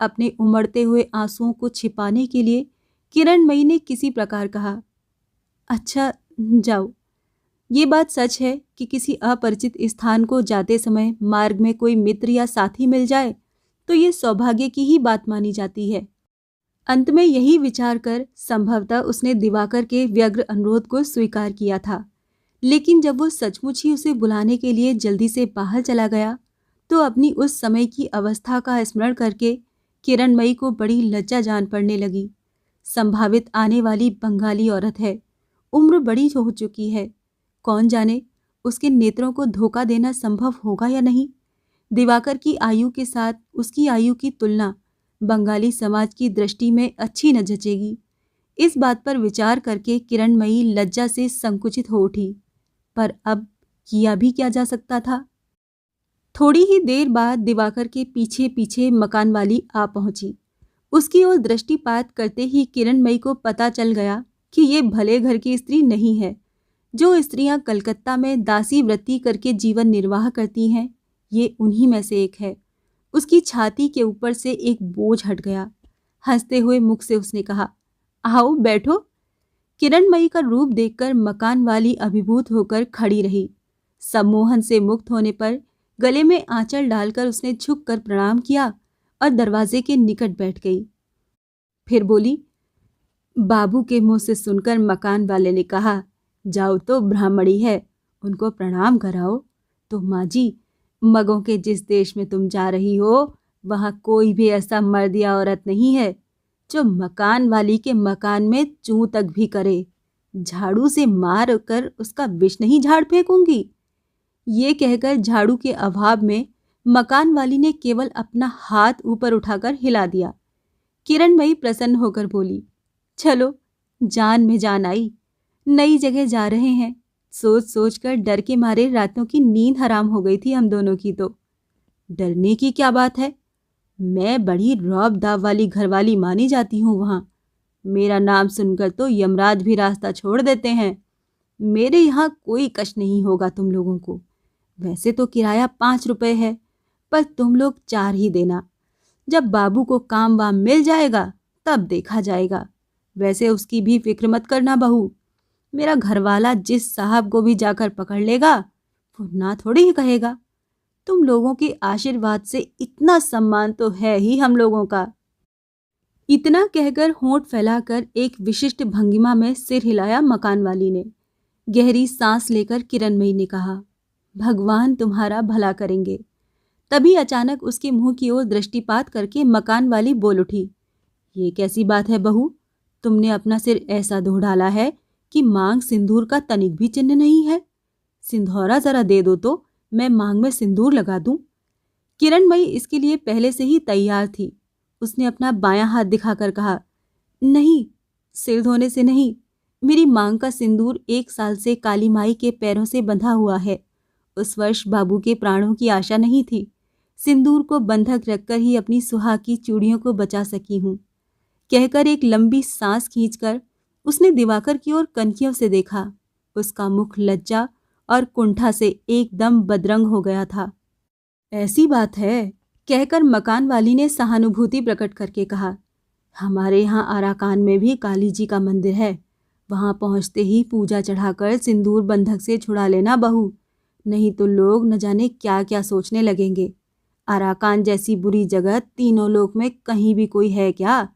अपने उमड़ते हुए आंसुओं को छिपाने के लिए किरणमयी ने किसी प्रकार कहा, अच्छा जाओ। ये बात सच है कि किसी अपरिचित स्थान को जाते समय मार्ग में कोई मित्र या साथी मिल जाए तो ये सौभाग्य की ही बात मानी जाती है। अंत में यही विचार कर संभवतः उसने दिवाकर के व्यग्र अनुरोध को स्वीकार किया था। लेकिन जब वो सचमुच ही उसे बुलाने के लिए जल्दी से बाहर चला गया तो अपनी उस समय की अवस्था का स्मरण करके किरणमयी को बड़ी लज्जा जान पड़ने लगी। संभावित आने वाली बंगाली औरत है, उम्र बड़ी हो चुकी है, कौन जाने उसके नेत्रों को धोखा देना संभव होगा या नहीं। दिवाकर की आयु के साथ उसकी आयु की तुलना बंगाली समाज की दृष्टि में अच्छी न जचेगी। इस बात पर विचार करके किरणमयी लज्जा से संकुचित हो उठी, पर अब किया भी क्या जा सकता था। थोड़ी ही देर बाद दिवाकर के पीछे पीछे मकान वाली आ पहुंची। उसकी ओर दृष्टिपात करते ही किरणमयी को पता चल गया कि ये भले घर की स्त्री नहीं है। जो स्त्रियां कलकत्ता में दासी वृत्ति करके जीवन निर्वाह करती हैं, ये उन्हीं में से एक है। उसकी छाती के ऊपर से एक बोझ हट गया। हंसते हुए मुख से उसने कहा, आओ बैठो। किरणमयी का रूप देखकर मकान वाली अभिभूत होकर खड़ी रही। सम्मोहन से मुक्त होने पर गले में आंचल डालकर उसने झुककर प्रणाम किया और दरवाजे के निकट बैठ गई। फिर बोली, बाबू के मुंह से सुनकर मकान वाले ने कहा, जाओ तो ब्राह्मणी है, उनको प्रणाम कराओ। तो माँ जी, मगों के जिस देश में तुम जा रही हो, वहां कोई भी ऐसा मर्द या औरत नहीं है जो मकान वाली के मकान में चूं तक भी करे। झाड़ू से मार कर उसका विष नहीं झाड़ फेंकूंगी। ये कहकर झाड़ू के अभाव में मकान वाली ने केवल अपना हाथ ऊपर उठाकर हिला दिया। किरणमयी प्रसन्न होकर बोली, चलो जान में जान आई, नई जगह जा रहे हैं। सोच सोच कर डर के मारे रातों की नींद हराम हो गई थी हम दोनों की। तो डरने की क्या बात है, मैं बड़ी रौब दाव वाली घरवाली मानी जाती हूँ वहाँ। मेरा नाम सुनकर तो यमराज भी रास्ता छोड़ देते हैं। मेरे यहाँ कोई कष्ट नहीं होगा तुम लोगों को। वैसे तो किराया 5 रुपए है, पर तुम लोग 4 ही देना। जब बाबू को काम वाम मिल जाएगा तब देखा जाएगा। वैसे उसकी भी फिक्र मत करना बहू। मेरा घरवाला जिस साहब को भी जाकर पकड़ लेगा वो ना थोड़ी ही कहेगा। तुम लोगों के आशीर्वाद से इतना सम्मान तो है ही हम लोगों का। इतना कहकर होंठ फैलाकर एक विशिष्ट भंगिमा में सिर हिलाया मकान वाली ने। गहरी सांस लेकर किरणमयी ने कहा, भगवान तुम्हारा भला करेंगे। तभी अचानक उसके मुंह की ओर दृष्टिपात करके मकान वाली बोल उठी, ये कैसी बात है बहू, तुमने अपना सिर ऐसा धो डाला है कि मांग सिंदूर का तनिक भी चिन्ह नहीं है। सिंधौरा जरा दे दो तो मैं मांग में सिंदूर लगा दूं। किरणमयी इसके लिए पहले से ही तैयार थी। उसने अपना बायां हाथ दिखाकर कहा, नहीं, सिर धोने से नहीं, मेरी मांग का सिंदूर 1 साल से काली माई के पैरों से बंधा हुआ है। उस वर्ष बाबू के प्राणों की आशा नहीं थी। सिंदूर को बंधक रखकर ही अपनी सुहाग की चूड़ियों को बचा सकी हूँ। कहकर एक लंबी सांस खींचकर उसने दिवाकर की ओर कनखियों से देखा। उसका मुख लज्जा और कुंठा से एकदम बदरंग हो गया था। ऐसी बात है, कहकर मकान वाली ने सहानुभूति प्रकट करके कहा, हमारे यहाँ आराकान में भी काली जी का मंदिर है। वहाँ पहुँचते ही पूजा चढ़ाकर सिंदूर बंधक से छुड़ा लेना बहू, नहीं तो लोग न जाने क्या क्या सोचने लगेंगे। आराकान जैसी बुरी जगह तीनों लोक में कहीं भी कोई है क्या?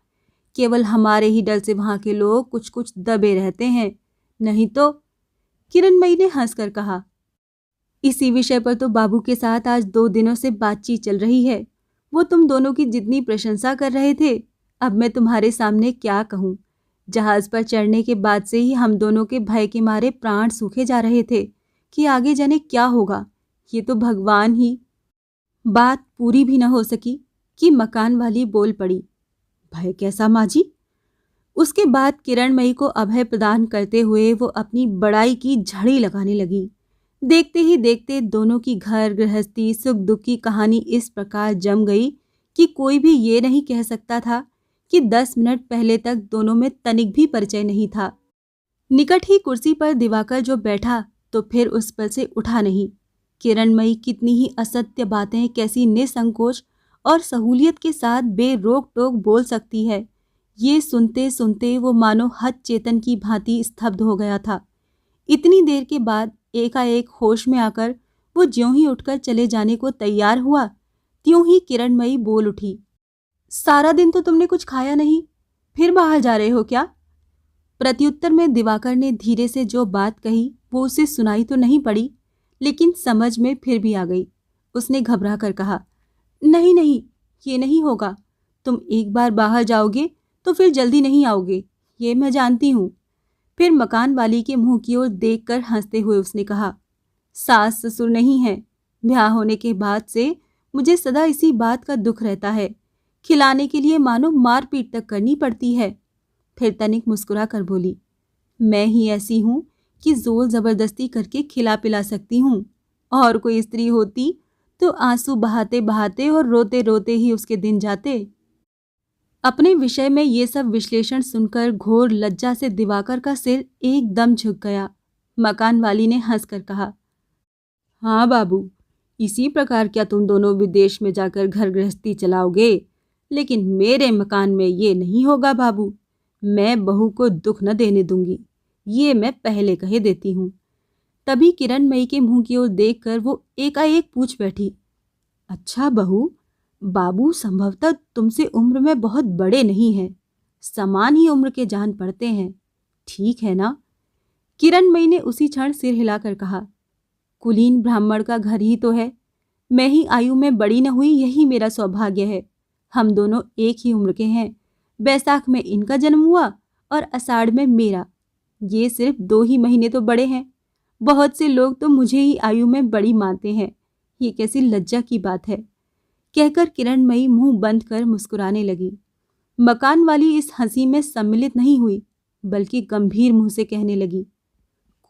केवल हमारे ही डर से वहाँ के लोग कुछ कुछ दबे रहते हैं, नहीं तो। किरणमयी ने हंसकर कहा, इसी विषय पर तो बाबू के साथ आज 2 दिनों से बातचीत चल रही है। वो तुम दोनों की जितनी प्रशंसा कर रहे थे, अब मैं तुम्हारे सामने क्या कहूँ। जहाज पर चढ़ने के बाद से ही हम दोनों के भय के मारे प्राण सूखे जा रहे थे कि आगे जाने क्या होगा। ये तो भगवान ही। बात पूरी भी न हो सकी कि मकान वाली बोल पड़ी, भय कैसा माँ जी? उसके बाद किरणमयी को अभय प्रदान करते हुए वो अपनी बड़ाई की झड़ी लगाने लगी। देखते ही देखते दोनों की घर गृहस्थी सुख दुख की कहानी इस प्रकार जम गई कि कोई भी ये नहीं कह सकता था कि 10 मिनट पहले तक दोनों में तनिक भी परिचय नहीं था। निकट ही कुर्सी पर दिवाकर जो बैठा तो फिर उस पर से उठा नहीं। किरणमयी कितनी ही असत्य बातें कैसी निसंकोच और सहूलियत के साथ बेरोक टोक बोल सकती है, ये सुनते सुनते वो मानो हत चेतन की भांति स्तब्ध हो गया था। इतनी देर के बाद एकाएक होश में आकर वो ज्यों ही उठकर चले जाने को तैयार हुआ, त्यों ही किरणमयी बोल उठी, सारा दिन तो तुमने कुछ खाया नहीं, फिर बाहर जा रहे हो क्या? प्रत्युत्तर में दिवाकर ने धीरे से जो बात कही वो उसे सुनाई तो नहीं पड़ी, लेकिन समझ में फिर भी आ गई। उसने घबरा कर कहा। नहीं नहीं, ये नहीं होगा। तुम एक बार बाहर जाओगे तो फिर जल्दी नहीं आओगे, ये मैं जानती हूँ। फिर मकान वाली के मुंह की ओर देखकर हंसते हुए उसने कहा, सास ससुर नहीं है। ब्याह होने के बाद से मुझे सदा इसी बात का दुख रहता है। खिलाने के लिए मानो मारपीट तक करनी पड़ती है। फिर तनिक मुस्कुरा कर बोली, मैं ही ऐसी हूँ कि जोर जबरदस्ती करके खिला पिला सकती हूँ। और कोई स्त्री होती तो आंसू बहाते बहाते और रोते रोते ही उसके दिन जाते। अपने विषय में ये सब विश्लेषण सुनकर घोर लज्जा से दिवाकर का सिर एकदम झुक गया। मकान वाली ने हंसकर कहा, हाँ बाबू, इसी प्रकार क्या तुम दोनों विदेश में जाकर घर गृहस्थी चलाओगे? लेकिन मेरे मकान में ये नहीं होगा बाबू। मैं बहू को दुख न देने दूंगी, ये मैं पहले कहे देती हूँ। तभी किरणमयी के मुंह की ओर देखकर वो एकाएक पूछ बैठी, अच्छा बहू, बाबू संभवतः तुमसे उम्र में बहुत बड़े नहीं हैं, समान ही उम्र के जान पड़ते हैं, ठीक है ना? किरणमयी ने उसी क्षण सिर हिलाकर कहा, कुलीन ब्राह्मण का घर ही तो है। मैं ही आयु में बड़ी न हुई, यही मेरा सौभाग्य है। हम दोनों एक ही उम्र के हैं। बैसाख में इनका जन्म हुआ और आषाढ़ में मेरा। ये सिर्फ 2 ही महीने तो बड़े हैं। बहुत से लोग तो मुझे ही आयु में बड़ी मानते हैं। ये कैसी लज्जा की बात है। कहकर किरणमयी मुंह बंद कर मुस्कुराने लगी। मकान वाली इस हंसी में सम्मिलित नहीं हुई, बल्कि गंभीर मुंह से कहने लगी,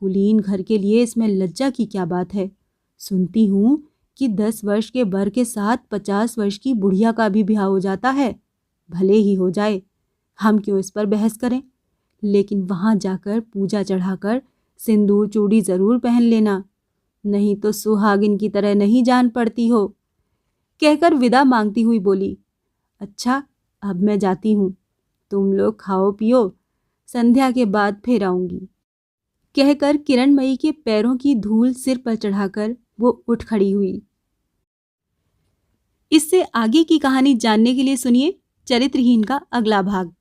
कुलीन घर के लिए इसमें लज्जा की क्या बात है? सुनती हूँ कि 10 वर्ष के बर के साथ 50 वर्ष की बुढ़िया का भी ब्याह हो जाता है। भले ही हो जाए, हम क्यों इस पर बहस करें? लेकिन वहां जाकर पूजा चढ़ाकर सिंदूर चूड़ी जरूर पहन लेना, नहीं तो सुहागिन की तरह नहीं जान पड़ती हो। कहकर विदा मांगती हुई बोली, अच्छा अब मैं जाती हूँ, तुम लोग खाओ पियो, संध्या के बाद फिर आऊंगी। कहकर किरणमयी के पैरों की धूल सिर पर चढ़ाकर वो उठ खड़ी हुई। इससे आगे की कहानी जानने के लिए सुनिए चरित्रहीन का अगला भाग।